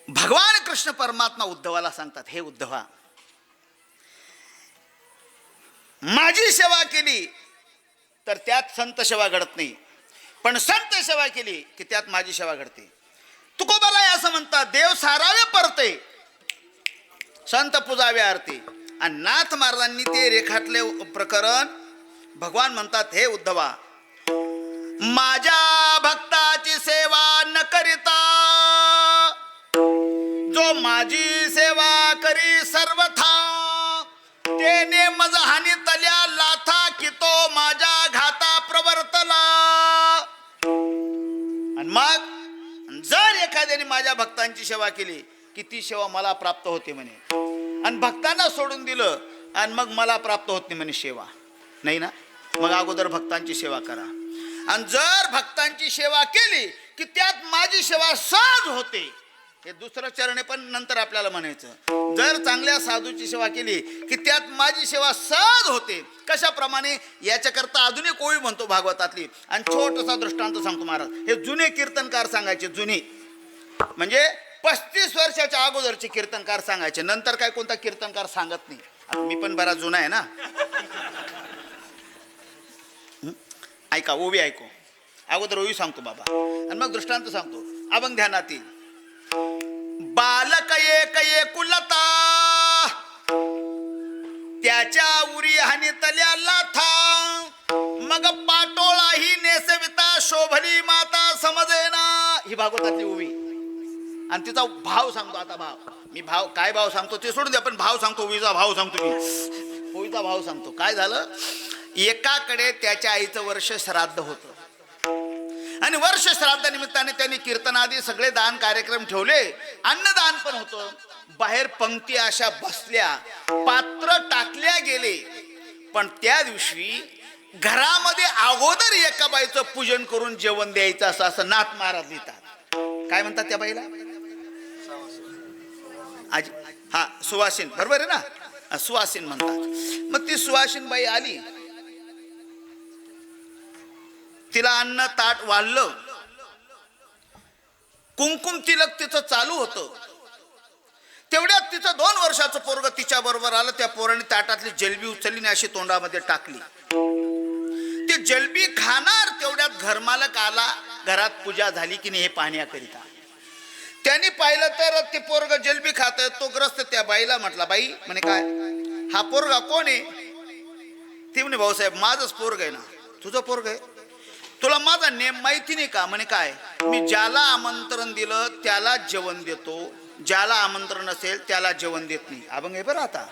भगवान कृष्ण परमात्मा उद्धवाला सांगतात, हे उद्धवा, माझी सेवा केली तर त्यात संत सेवा घडत नाही, पण संत सेवा केली की त्यात माझी सेवा घडते. तुकोबाला असं म्हणतात, देव सारावे परते, संत पूजावे आरती. आणि नाथ महाराजांनी ते रेखाटले प्रकरण. भगवान म्हणतात, हे उद्धवा, माझ्या भक्ताची सेवा न करिता जो माझी सेवा करी सर्वथा, तेने मज हानी तल्या लाथा, की तो माझ्या घाता प्रवर्तला. आणि मग जर एखाद्याने माझ्या भक्तांची सेवा केली की ती सेवा मला प्राप्त होते म्हणे, आणि भक्तांना सोडून दिलं आणि मग मला प्राप्त होत नाही म्हणे सेवा. नाही ना, मग अगोदर भक्तांची सेवा करा. आणि जर भक्तांची सेवा केली की त्यात माझी सेवा सहज होते, हे दुसरं चरण आहे, पण नंतर आपल्याला म्हणायचं. जर चांगल्या साधूची सेवा केली की त्यात माझी सेवा सहज होते. कशाप्रमाणे, याच्याकरता अजून एक ओळी म्हणतो भागवतातली, आणि छोटासा दृष्टांत सांगतो महाराज. हे जुने कीर्तनकार सांगायचे, जुने म्हणजे 35 वर्षाच्या अगोदरचे कीर्तनकार सांगायचे. नंतर काय कोणता कीर्तनकार सांगत नाही. आता मी पण बरा जुना आहे ना. ऐका, ओवी ऐको. अगोदर ओवी सांगतो बाबा, आणि मग दृष्टांत सांगतो. अभंग ध्यानातील. बालक एक एकुलता, त्याच्या उरी हानी तल्या लाथा, मग पाटोळाही नेसविता, शोभली माता समजेना. ही भागवतातली ओवी. आणि तिचा भाव सांगतो. आता भाव, मी भाव काय भाव सांगतो ते सोडून द्या, पण भाव सांगतो, ओवीचा भाव सांगतो मी. ओवीचा भाव सांगतो. काय झालं, एकाकडे त्याच्या आईचं वर्ष श्राद्ध होतं, आणि वर्ष श्राद्ध निमित्ताने त्यांनी कीर्तनादी सगळे दान कार्यक्रम ठेवले. अन्नदान पण होतं. बाहेर पंक्ती अशा बसल्या, पात्र टाकल्या गेले. पण त्या दिवशी घरामध्ये अगोदर एका बाईचं पूजन करून जेवण द्यायचं असं नाथ महाराज लिहितात. काय म्हणतात त्या बाईला? हा, सुवासिन, बरोबर आहे ना, सुवासिन म्हणतात. मग ती सुवासिन बाई आली, तिला अन्न ताट वाढलं, कुंकुम तिलक तिचं चालू होतं. तेवढ्यात तिचं 2 वर्षाचं पोरग तिच्या बरोबर आलं. त्या पोराने ताटातली जलबी उचलली आणि अशी तोंडामध्ये टाकली. ती जलबी खाणार तेवढ्यात घरमालक आला. घरात पूजा झाली की नाही हे पाहण्याकरिता. त्यांनी पाहिलं तर ते पोरग जलबी खात. तो ग्रस्त त्या बाईला म्हटला, बाई म्हणे काय हा पोरगा कोण आहे? ती म्हणे, भाऊसाहेब माझंच पोरग आहे ना. तुझं पोरग आहे? तुला माझा नेम माहिती नाही का? म्हणे काय? मी ज्याला आमंत्रण दिलं त्याला जेवण देतो, ज्याला आमंत्रण असेल त्याला जेवण देत नाही. अभंग आहे बरं. आता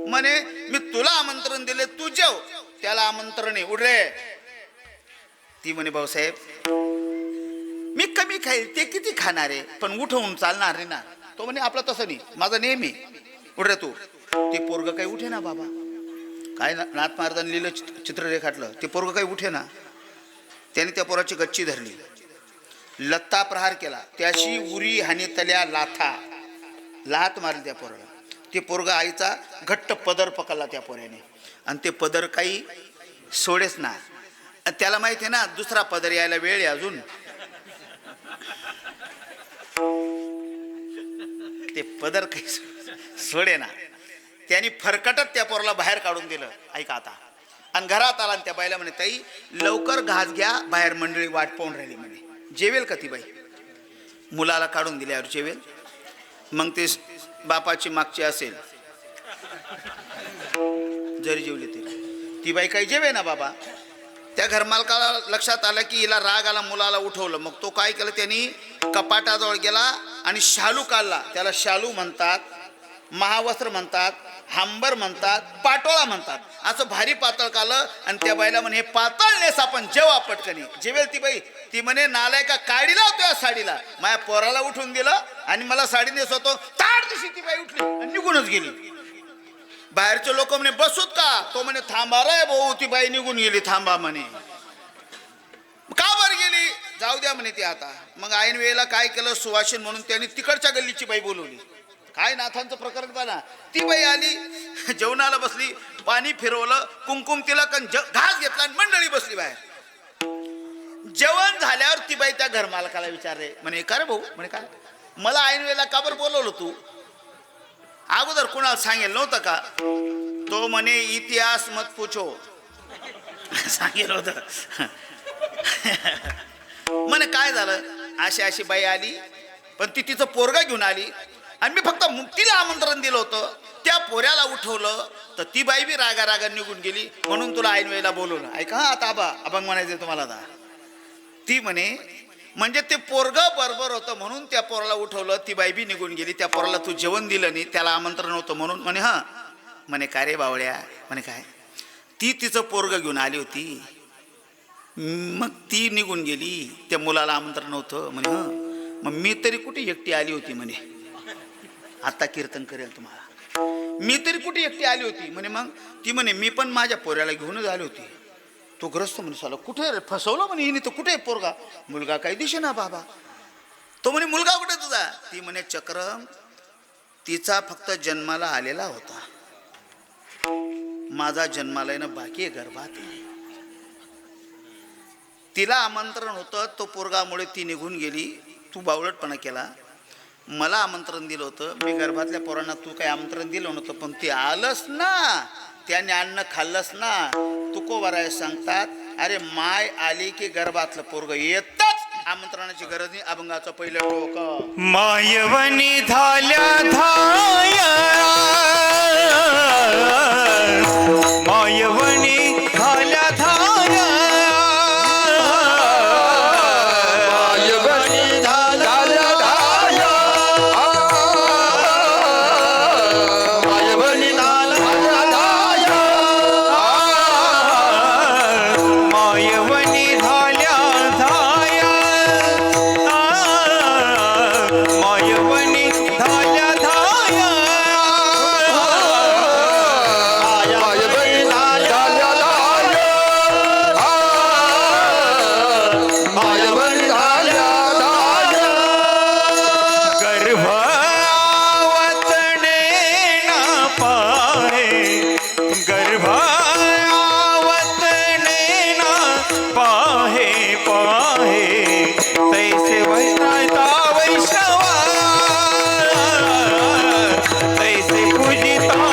म्हणे मी तुला आमंत्रण दिले, तू जेव, त्याला आमंत्रण आहे, उठ रे. ती म्हणे, भाऊसाहेब मी कमी खाईल, ते किती खाणार आहे, पण उठवून चालणार नाही ना. तो म्हणे, आपलं तसं नाही, माझा नेहमी, उठ रे तू. ते पोरग काही उठे ना बाबा. काय नाथ महाराजांनी लिहिलं, चित्र रेखाटलं. ते पोरग काही उठे ना. त्याने त्या पोराची गच्ची धरली, लत्ता प्रहार केला, त्याशी उरी हानी तल्या लाथा, लाथ मारली त्या पोराला. ते पोरग आईचा घट्ट पदर पकडला त्या पोऱ्याने, आणि ते पदर काही सोडेच ना. त्याला माहिती आहे ना दुसरा पदर यायला वेळ आहे अजून. ते पदर काही सोडे ना. त्यांनी फरकटत त्या पोराला बाहेर काढून दिलं. ऐका आता. आणि घरात आला आणि त्या बाईला म्हणे, ताई लवकर घास घ्या, बाहेर मंडळी वाट पाहून राहिली म्हणे. जेवेल का ती बाई? मुलाला काढून दिल्यावर जेवेल. मग ते बापाची मागची असेल, जरी जेवली तरी ती बाई काही जेवे ना बाबा. त्या घरमालकाला लक्षात आलं की हिला राग आला, मुलाला उठवलं. मग तो काय केलं, त्यांनी कपाटाजवळ गेला आणि शालू काढला. त्याला शालू म्हणतात. महावस्त्र म्हणतात, हांबर म्हणतात, पाटोळा म्हणतात. असं भारी पातळ कालं आणि त्या बाईला म्हणे हे पातळ नेस आपण जेवा पटकनी. जेवेल ती बाई, ती म्हणे नालायका काडी लावतो या साडीला. माझ्या पोराला उठून दिलं आणि मला साडी नेसवतो. ताड दिवशी ती बाई उठली आणि निघूनच गेली. बाहेरचे लोक म्हणे बसूत का? तो म्हणे थांबा रे भाऊ, ती बाई निघून गेली, थांबा म्हणे. का बरं गेली? जाऊ द्या म्हणे ती आता. मग ऐन वेळेला काय केलं, सुवासिन म्हणून त्यांनी तिकडच्या गल्लीची बाई बोलवली. काय नाथांचं प्रकरण पाहा. ती बाई आली, जेवणाला बसली, पाणी फिरवलं, कुंकुम तिलक घास घेतला आणि मंडळी बसली बाहेर. जेवण झाल्यावर ती बाई त्या घर मालकाला विचारले, म्हणे का रे भाऊ? म्हणे काय? मला ऐन वेळेला का बरं बोलवलं तू? अगोदर कुणाला सांगेल नव्हतं का? तो म्हणे इतिहास मत पूछो. सांगेल होतं. म्हणे काय झालं? अशी अशी बाई आली, पण ती तिचं पोरगा घेऊन आली आणि मी फक्त मुक्तीला आमंत्रण दिलं होतं. त्या पोऱ्याला उठवलं तर ती बाई बी रागा रागा निघून गेली, म्हणून तुला ऐन वेळेला बोलवलं. ऐका हा आता अभंग म्हणायचं तुम्हाला आता. ती म्हणे म्हणजे ते पोरग बरोबर होतं म्हणून त्या पोराला उठवलं, ती बाई बी निघून गेली. त्या पोराला तू जेवण दिलं नाही, त्याला आमंत्रण होतं म्हणून. म्हणे हां. म्हणे काय रे बावळ्या? म्हणे काय? ती तिचं पोरग घेऊन आली होती, मग ती निघून गेली, त्या मुलाला आमंत्रण होतं. म्हणे हां. मग मी तरी कुठे एकटी आली होती? म्हणे आता कीर्तन करेल तुम्हाला. मी तरी कुठे एकटी आली होती? म्हणे मग ती म्हणे मी पण माझ्या पोऱ्याला घेऊनच आली होती. तो ग्रस्त म्हणे साला कुठे फसवलं म्हणे हिने, तर कुठे पोरगा? मुलगा काही दिसे ना बाबा. तो म्हणे मुलगा कुठे तुझा? ती म्हणे चक्रम तिचा फक्त जन्माला आलेला होता, माझा जन्माला येणं बाकी आहे, गर्भात. तिला आमंत्रण होतं, तो पोरगामुळे ती निघून गेली. तू बावळटपणा केला. मला आमंत्रण दिलं होतं, मी गर्भातल्या पोरांना तू काही आमंत्रण दिलं नव्हतं, पण ते आलंच ना, त्याने अन्न खाल्लंच ना. तुकोबाराय सांगतात, अरे माय आली की गर्भातलं पोरग येतच, आमंत्रणाची गरज नाही. अभंगाचं पहिलं टोक.
मायवनी झाल्या धाया, मायवनी झाल्या धाया, मायवनी झाल्या धाया, मायवनी झाल्या धाया, मायवनी झाल्या धाया, मायवनी झाल्या धाया, मायवनी झाल्या धाया, मायवनी झाल्या धाया, गर्भावतने ना पाहे, गर्भावतने ना पाहे, पाहे तैसे वैष्णता वैष्णवा, तैसे पूजिता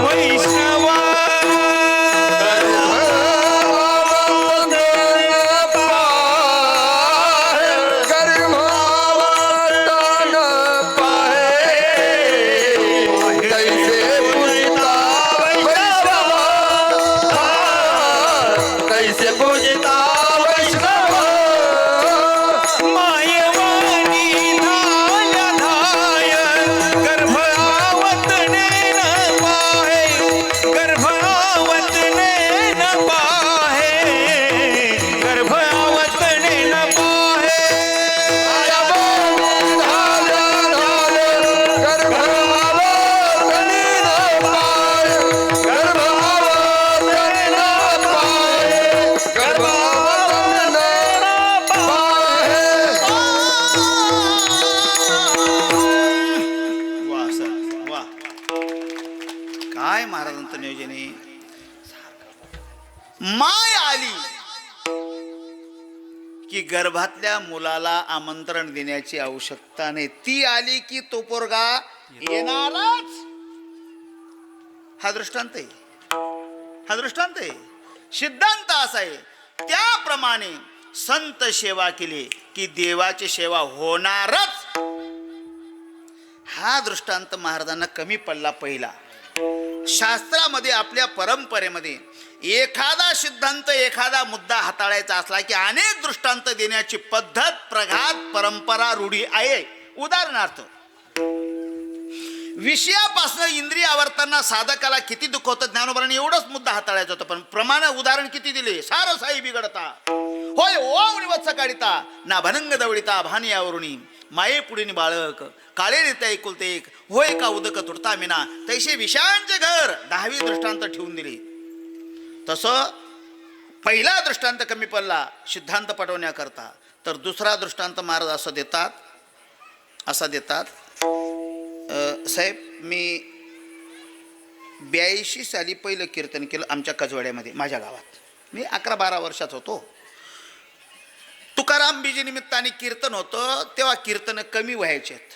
वैष्णवा, गर्भावतने पाहे, गर्भावतन पाहे, तैसे पूजिता वैष्णवा, तैसे पूजिता वैष्णवा, मायवानी धाया धाया, गर्भावतने न पाहे, गर्भावतने न पाहे, गर्भावतने न पाहे, मायवानी धाया धाया, गर्भावतने न पाहे, गर्भावतने न पाहे, गर्भावतने न पाहे.
वा सर वा. काय महाराजांचं नियोजन आहे. माय आली की गर्भातल्या मुलाला आमंत्रण देण्याची आवश्यकता नाही. ती आली की तो पोरगा येणारच. हा दृष्टांत आहे, हा दृष्टांत आहे. सिद्धांत असा आहे. त्याप्रमाणे संत सेवा केली की देवाची सेवा होणारच. हा दृष्टांत महाराजांना कमी पडला पहिला. शास्त्रामध्ये आपल्या परंपरेमध्ये एखादा सिद्धांत एखादा मुद्दा हाताळायचा असला की अनेक दृष्टांत देण्याची पद्धत प्रघात परंपरा रूढी आहे. उदाहरणार्थ विषयापासून इंद्रिय आवरताना साधकाला किती दुःख होतं ज्ञानोबराने एवढंच मुद्दा हाताळायचा होता, पण प्रमाण उदाहरण किती दिले. सार साई बिघडता होय ओम निवत्स काढिता ना भनंग दवडिता भानी यावरुणी माये पुढे बाळक काळे नेता एकुलते एक होय का उदक तुटता मिना तैसे विषयांचे घर 10वी दृष्टांत ठेवून दिली. तसं पहिला दृष्टांत कमी पडला सिद्धांत पटवण्याकरता, तर दुसरा दृष्टांत महाराज असा देतात. साहेब मी 82 साली पहिलं कीर्तन केलं आमच्या कजवाड्यामध्ये माझ्या गावात. मी 11-12 वर्षात होतो. तुकाराम बीजी निमित्ताने कीर्तन होतं तेव्हा कीर्तन कमी व्हायचे आहेत.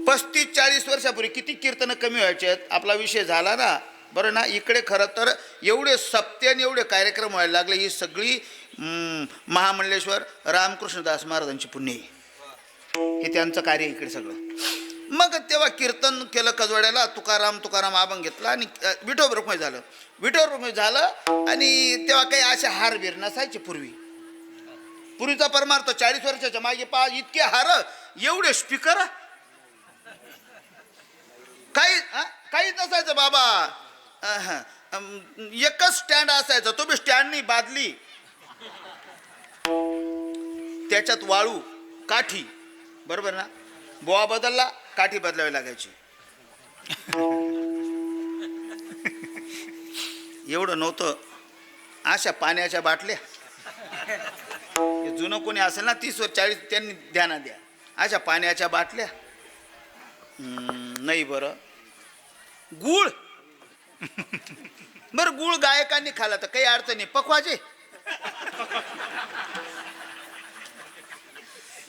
35-40 वर्षापूर्वी किती कीर्तन कमी व्हायचे आहेत. आपला विषय झाला ना बरं ना. इकडे खरं तर एवढे सप्त्याने एवढे कार्यक्रम व्हायला लागले. ही सगळी महामंडलेश्वर रामकृष्णदास महाराजांची पुण्य हे त्यांचं कार्य इकडे सगळं. मग तेव्हा कीर्तन केलं कजवाड्याला. तुकाराम अभंग घेतला आणि विठोबा रुक्मिणी झालं आणि तेव्हा काही असे हार बीर नसायचे. पूर्वीचा परमार्थ 40 वर्षाच्या मागे इतके हार एवढे स्पीकर काहीच नसायचं बाबा. एकच स्टँड असायचा, तो बी स्टँड नाही बादली, त्याच्यात वाळू काठी. बरोबर ना. बोवा बदलला काठी बदलावी लागायची. एवढं नव्हतं. अशा पाण्याच्या बाटल्या जुनं कोणी असेल ना 30-40 त्यांनी ध्यानात द्या. अशा पाण्याच्या बाटल्या नाही. बरं गुळ बरं गुळ गायकांनी खाला तर काही अडचण नाही. पकवाचे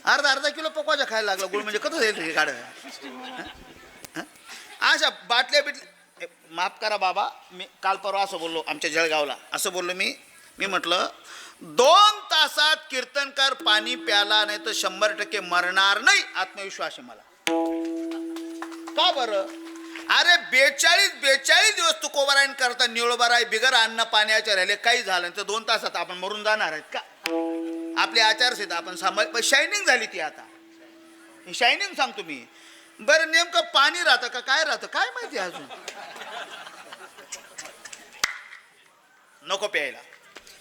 अर्धा किलो पकवाचा खायला लागला गुळ म्हणजे कसं जाईल गाड. अशा बाटल्या बिटल्या. माफ करा बाबा मी काल परवा असं बोललो आमच्या जळगावला. असं बोललो मी म्हटलं 2 तासात कीर्तनकार पाणी प्याला नाही तर 100% मरणार नाही. आत्मविश्वास आहे मला. का बरं. अरे 42 दिवस तुकोबारायण करता निळोबाराय बिगर अन्न पाण्याचे राहिले काही झालं तर 2 तासात आपण मरून जाणार आहेत का. आपली आचारसंहिता आपण सांभाळ. शायनिंग झाली ती आता. शायनिंग सांगतो मी. बरं नेमकं पाणी राहतं का काय राहतं काय माहिती अजून. नको प्यायला.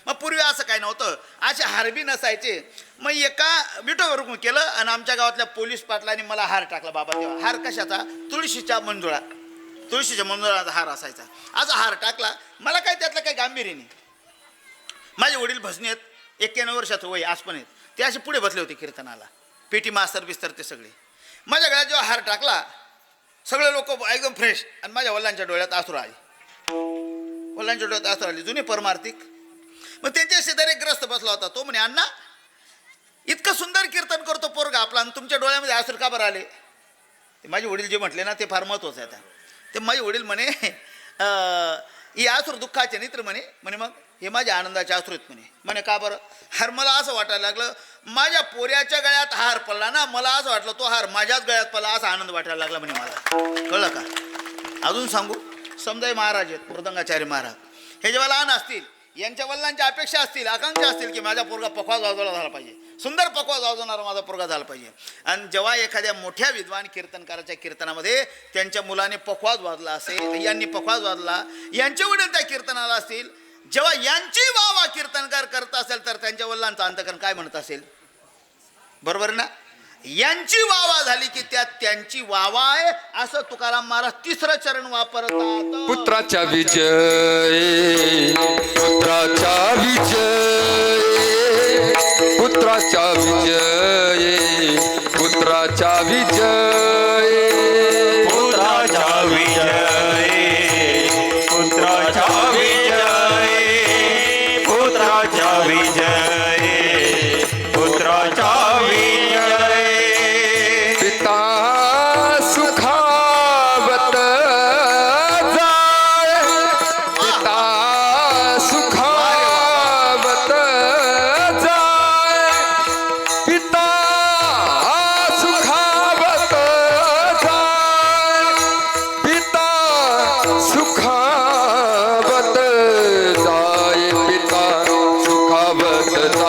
मग पूर्वी असं काय नव्हतं. असे हारबी नसायचे. मग एका विठोबा केलं आणि आमच्या गावातल्या पोलीस पाटलांनी मला हार टाकला. बाबा तेव्हा हार कशाचा. तुळशीच्या मंजुळाचा हार असायचा. असा हार टाकला. मला काय त्यातलं काही गांभीर्य नाही. माझे वडील भजनी आहेत. 91 वर्षाचं वय आज पण आहेत. ते असे पुढे बसले होते कीर्तनाला. पेटी मास्तर बिस्तर ते सगळे. माझ्या गळ्यात जेव्हा हार टाकला सगळे लोक एकदम फ्रेश आणि माझ्या वडिलांच्या डोळ्यात आसरू आली. जुने परमार्थिक. मग त्यांच्या शेजारी ग्रस्त बसला होता. तो म्हणे अण्णा इतकं सुंदर कीर्तन करतो पोरगा आपला आणि तुमच्या डोळ्यामध्ये आसरू का बरं आले. ते माझे वडील जे म्हटले ना ते फार महत्त्वाचं आहे. ते माझे वडील म्हणे ही आसरू दुःखाचे नेत्र म्हणे मग हे माझ्या आनंदाचे आसरू आहेत म्हणे का बरं. हार मला असं वाटायला लागलं माझ्या पोऱ्याच्या गळ्यात हार पडला ना मला असं वाटलं तो हार माझ्याच गळ्यात पडला असा आनंद वाटायला लागला म्हणे मला. कळलं का. अजून सांगू. समजा महाराज आहेत मृदंगाचार्य महाराज. हे जेव्हा लहान असतील यांच्या वडिलांच्या अपेक्षा असतील आकांक्षा असतील की माझा पोरगा पकवाज वाजवला झाला पाहिजे. सुंदर पकवाज वाजवणारा माझा पोरगा झाला पाहिजे. आणि जेव्हा एखाद्या मोठ्या विद्वान कीर्तनकाराच्या कीर्तनामध्ये त्यांच्या मुलाने पकवाज वाजला असेल यांनी पकवाज वाजला यांचे वडील त्या कीर्तनाला असतील जेव्हा यांची वावा कीर्तनकार करत असेल तर त्यांच्या वडिलांचं अंतकरण काय म्हणत असेल. बरोबर ना. यांची वावा झाली की त्यात त्यांची वावा आहे असं तुकाराम महाराज 3रं चरण वापरतात.
पुत्राचा विजय पुत्राचा विजय पुत्राचा विजय पुत्राचा विजय
पुत्राचा विजय पुत्राचा विजय पुत्राचा विजय पुत्राचा विजय
पिता सुखावत जाय पिता सुखावत जाय पिता सुखावत जाय पिता सुखावत जाय पिता सुखावत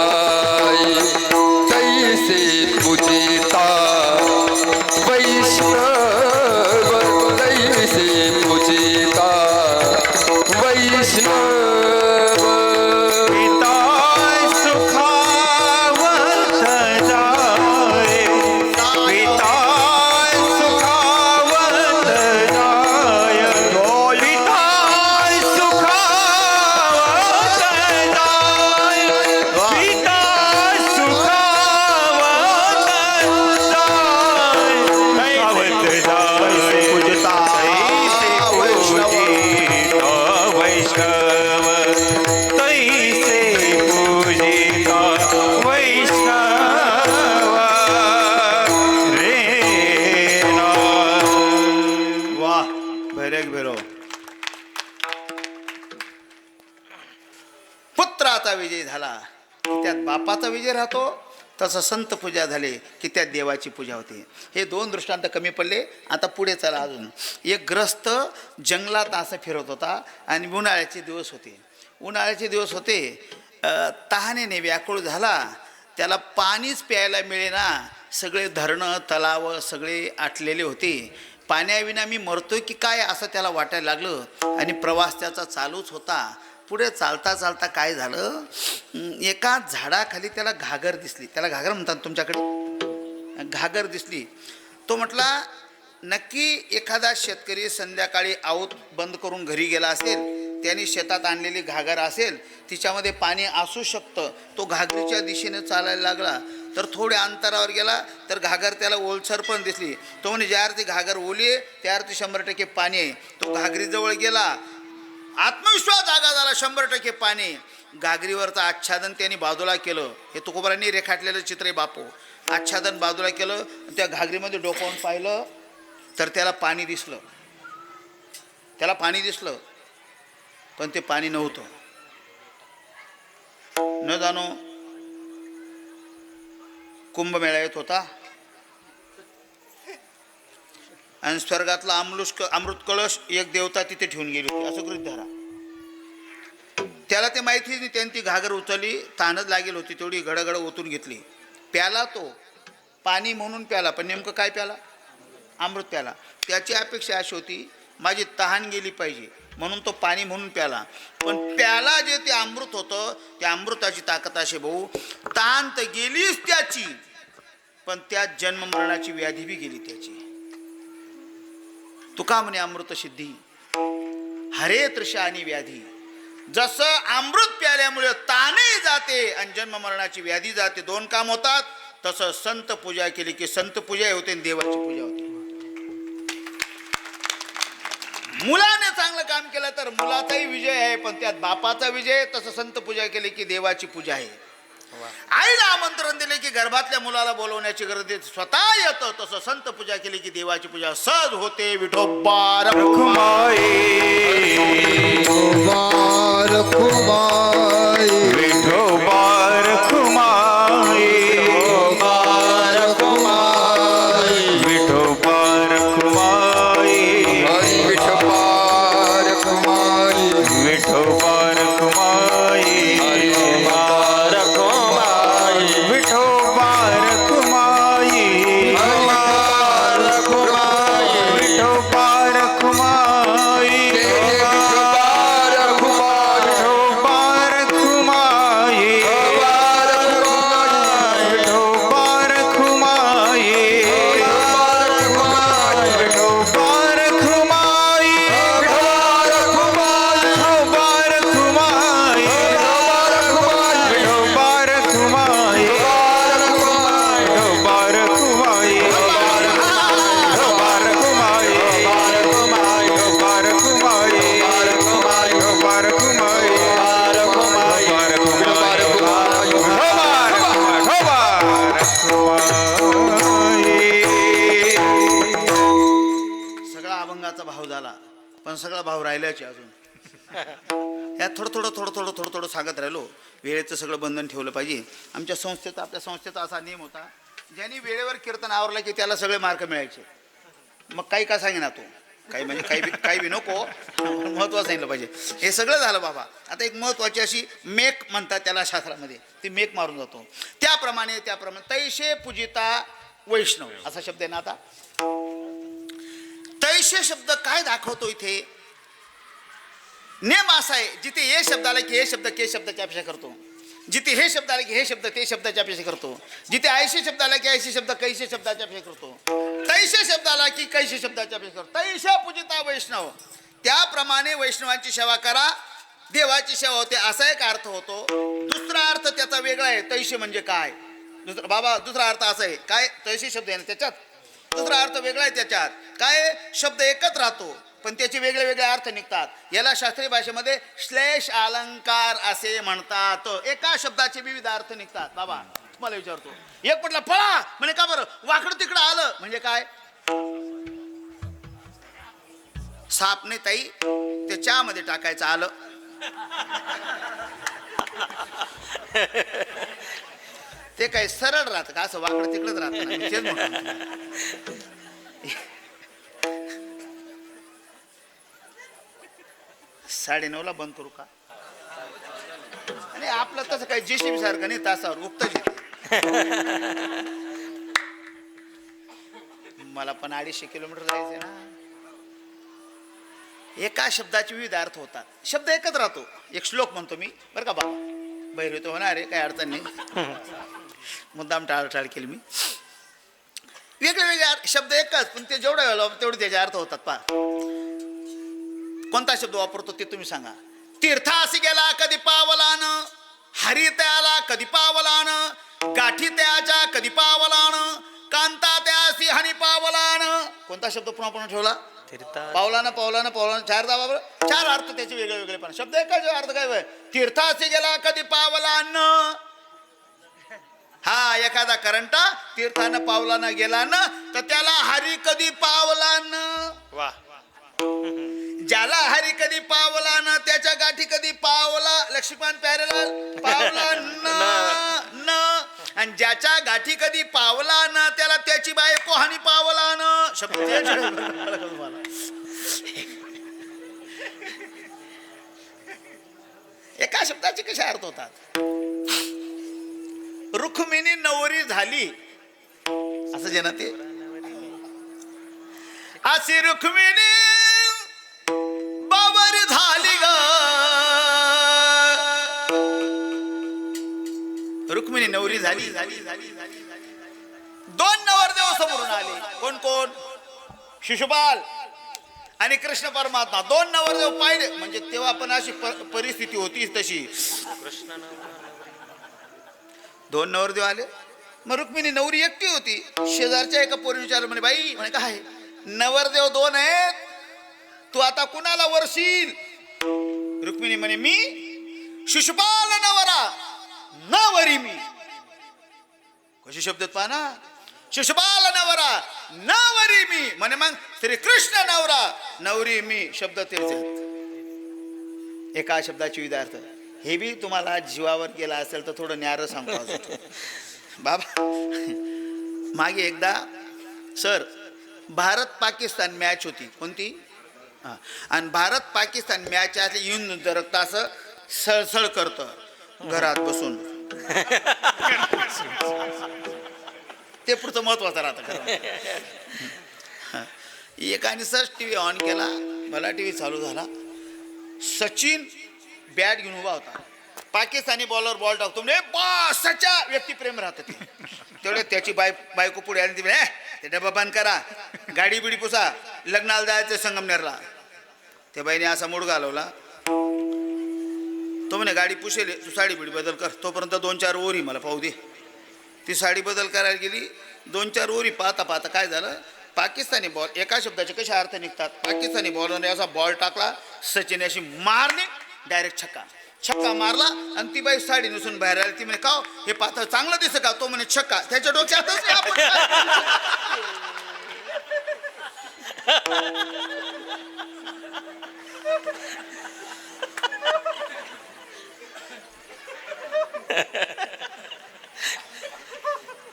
पुत्राचा विजय झाला की त्यात बापाचा विजय राहतो, तसं संत पूजा झाले की त्यात देवाची पूजा होते. हे दोन दृष्टांत कमी पडले. आता पुढे चला. अजून एक ग्रस्त जंगलात असं फिरत होता आणि उन्हाळ्याचे दिवस होते. उन्हाळ्याचे दिवस होते. तहानेने व्याकुळ झाला. त्याला पाणीच प्यायला मिळेना. सगळे धरणं तलाव सगळे आटलेले होते. पाण्याविना मी मरतोय की काय असं त्याला वाटायला लागलं. आणि प्रवास त्याचा चालूच होता. पुढे चालता चालता काय झालं, एका झाडाखाली त्याला घागर दिसली. त्याला घागर म्हणतात तुमच्याकडे, घागर दिसली. तो म्हटला नक्की एखादा शेतकरी संध्याकाळी आऊत बंद करून घरी गेला असेल, त्यांनी शेतात आणलेली घागर असेल, तिच्यामध्ये पाणी असू शकतं. तो घागरीच्या दिशेने चालायला लागला. तर थोड्या अंतरावर गेला तर घागर त्याला ओलसर पण दिसली. तो म्हणजे ज्यावर ती घागर ओली आहे त्यावर ती 100% पाणी आहे. तो घागरीजवळ गेला. आत्मविश्वास जागा झाला. 100% पाणी. घागरीवरचं आच्छादन त्यांनी बाजूला केलं. हे तुकोबारांनी रेखाटलेलं चित्र आहे बापू. आच्छादन बाजूला केलं. त्या घागरीमध्ये डोकावून पाहिलं तर त्याला पाणी दिसलं. त्याला पाणी दिसलं पण ते पाणी नव्हतं. न जाणो कुंभमेळा येत होता आणि स्वर्गातला अमृत कळश एक देवता तिथे ठेवून गेली होती असं गृहीत धरा. त्याला ते माहिती नाही. त्यांनी ती घागर उचलली. ताणच लागेल होती तेवढी घडघड ओतून घेतली. प्याला तो. पाणी म्हणून प्याला पण नेमकं काय प्याला? अमृत प्याला. त्याची अपेक्षा अशी होती माझी तहान गेली पाहिजे म्हणून तो पाणी म्हणून प्याला. पण प्याला जे ते अमृत होतं त्या अमृताची ताकद असे भाऊ, तहान तर गेलीच त्याची पण त्यात जन्म मरणाची व्याधी बी गेली त्याची. तुका म्हणे अमृत सिद्धी हरे तृषा आणि व्याधी. जसं अमृत प्याल्यामुळे ताणही जाते आणि जन्म मरणाची व्याधी जाते, दोन काम होतात. तसं संत पूजा केली की संत पूजा होते आणि देवाची पूजा होते. मुलाने चांगलं काम केलं तर मुलाचाही विजय आहे पण त्यात बापाचा विजय. तसं संत पूजा केली की देवाची पूजा आहे. आईला आमंत्रण दिले की गर्भातल्या मुलाला बोलवण्याची गरज स्वतः येतं. तसं संत पूजा केली की देवाची पूजा सहज होते. विठोबा
रखुमाई
रखुमाई
विठोबा रखुमाई विठोबा रखुमाई
विठोबा रखुमाई
विठोबा रखुमाई विठोबा रखुमाई विठोबा रखुमाई
पण सगळा भाव राहिल्याचे अजून. यात थोडं सांगत राहिलो. वेळेचं सगळं बंधन ठेवलं पाहिजे. आमच्या संस्थेचा आपल्या संस्थेचा असा नियम होता, ज्यांनी वेळेवर कीर्तन आवरला की त्याला सगळे मार्क मिळायचे. मग काही का सांगे ना तो काही म्हणजे काही बी नको, महत्त्व सांगितलं पाहिजे. हे सगळं झालं बाबा. आता एक महत्त्वाची अशी मेक म्हणतात त्याला शास्त्रामध्ये, ती मेक मारून जातो. त्याप्रमाणे तैशे पूजिता वैष्णव असा शब्द आहे ना. आता तैशे शब्द काय दाखवतो इथे? नेम असा आहे, जिथे हे शब्द आला की हे शब्द के शब्दाची अपेक्षा करतो, जिथे हे शब्द आले की हे शब्द ते शब्दाची अपेक्षा करतो, जिथे ऐशे शब्द आला की ऐशे शब्द कैशे शब्दाची अपेक्षा करतो, तैशे शब्द आला की कैशे शब्दाची अपेक्षा करतो. तैशा पूजिता वैष्णव. त्याप्रमाणे वैष्णवांची सेवा करा, देवाची सेवा होते असा एक अर्थ होतो. दुसरा अर्थ त्याचा वेगळा आहे. तैशे म्हणजे काय दुसरा अर्थ असा आहे. काय तैशे शब्द आहे ना त्याच्यात, दुसरा अर्थ वेगळा आहे त्याच्यात. काय शब्द एकच राहतो पण त्याचे वेगळे वेगळे अर्थ निघतात. याला शास्त्रीय भाषेमध्ये श्लेष अलंकार असे म्हणतात. एका शब्दाचे विविध अर्थ निघतात. बाबा तुम्हाला विचारतो, एक म्हटलं पळा म्हणजे का बरं, वाकडं तिकडं आलं म्हणजे काय? साप नाही ताई, ते चहा मध्ये टाकायचं आलं. ते काय सरळ राहतं का असं वाकडं तिकडच राहतं ना? मी तेच म्हणतो. 9:30 बंद करू का? आणि आपलं तसं काही जेसीबी सारखं नाही, तासावर उगतच येते. मला पण 250 किलोमीटर जायचंय ना. एका शब्दाचे विविध अर्थ होतात. शब्द एकच राहतो. एक श्लोक म्हणतो मी बरं का बाबा, बैर तो होणार आहे, काही अडचण नाही. मुद्दाम टाळटाळ केली मी. वेगळे वेगळे शब्द एकच, पण ते जेवढा वेळ तेवढे त्याचे अर्थ होतात. पहा कोणता शब्द वापरतो ते तुम्ही सांगा. तीर्थासी गेला कधी पावलान, हरी त्याला कधी पावलान, गाठी त्याच्या कधी पावलान, कांता त्यासी हनी पावलान. कोणता शब्द पुन्हा ठेवला? पावलानं पावलानं पावलानं. 4 दाबा, 4 अर्थ त्याचे वेगळे वेगळे. पण शब्द एकाच अर्थ काय? तीर्थासी गेला कधी पावलान. हा एखादा करंटा तीर्थानं पावलानं गेला ना तर त्याला हरी कधी पावलान.
वा.
ज्याला हरी कधी पावला ना त्याच्या गाठी कधी पावला. लक्ष्मण प्यारेलाल पावला न. आणि ज्याच्या गाठी कधी पावला ना त्याला त्याची बायको हानी पावला न. शब्द एका शब्दाचे कसे अर्थ होतात? रुक्मिणी नवरी झाली असं जे ना ते. अशी रुक्मिणी बाबर झाली ग. रुक्मिणी नवरी झाली. 2 नवरदेव समोरून आले. कोण कोण? शिशुपाल आणि कृष्ण परमात्मा. 2 नवरदेव पाहिले म्हणजे तेव्हा पण अशी परिस्थिती होती तशी. 2 नवरदेव आले. मग रुक्मिणी नवरी एकटी होती. शेजारच्या एका पोरीने विचारलं, म्हणे बाई म्हणे काय नवरदेव 2 आहेत, तू आता कुणाला वरशील? रुक्मिणी म्हणे मी शिशुपाल नवरा नवरी मी. कशी शब्दात पहा ना. शिशुपाल नवरा नवरी मी म्हणे मग श्रीकृष्ण नवरा नवरी मी. शब्द तेच आहेत. एका शब्दाचे विविध अर्थ. हे बी तुम्हाला जीवावर गेला असेल तर थोडं न्यारं सांगतो बाबा. मागे एकदा सर भारत पाकिस्तान मॅच होती. कोणती? आणि भारत पाकिस्तान मॅच येऊन जर असं सळसळ करतं घरात बसून. ते पुढचं महत्वाचं राहतं. एकाने सर टीव्ही ऑन केला. मला टीव्ही चालू झाला. सचिन बॅट घेऊन उभा होता. पाकिस्तानी बॉलर बॉल टाकतो म्हणजे बॉसच्या व्यक्तिप्रेम राहत ते. तेवढे त्याची बायको पुढे आली. ते डबा बंद करा, गाडी बिडी पुसा, लग्नाला जायचं संगमनेरला. त्या बाईने असा मूड घालवला. तो म्हणे गाडी पुशेल, तू साडी बिडी बदल कर, तोपर्यंत 2-4 ओरी मला पाहू दे. ती साडी बदल करायला गेली. 2-4 ओरी पाहता पाहता काय झालं, पाकिस्तानी बॉल एका शब्दाचे कसे अर्थ निघतात. पाकिस्तानी बॉलरने असा बॉल टाकला, सचिन अशी मारली, डायरेक्ट छक्का मारला. आणि ती बाई साडी नसून बाहेर आली. ती म्हणे का हे पातळ चांगलं दिसत का? तो म्हणे छक्का. त्याच्या डोक्यातच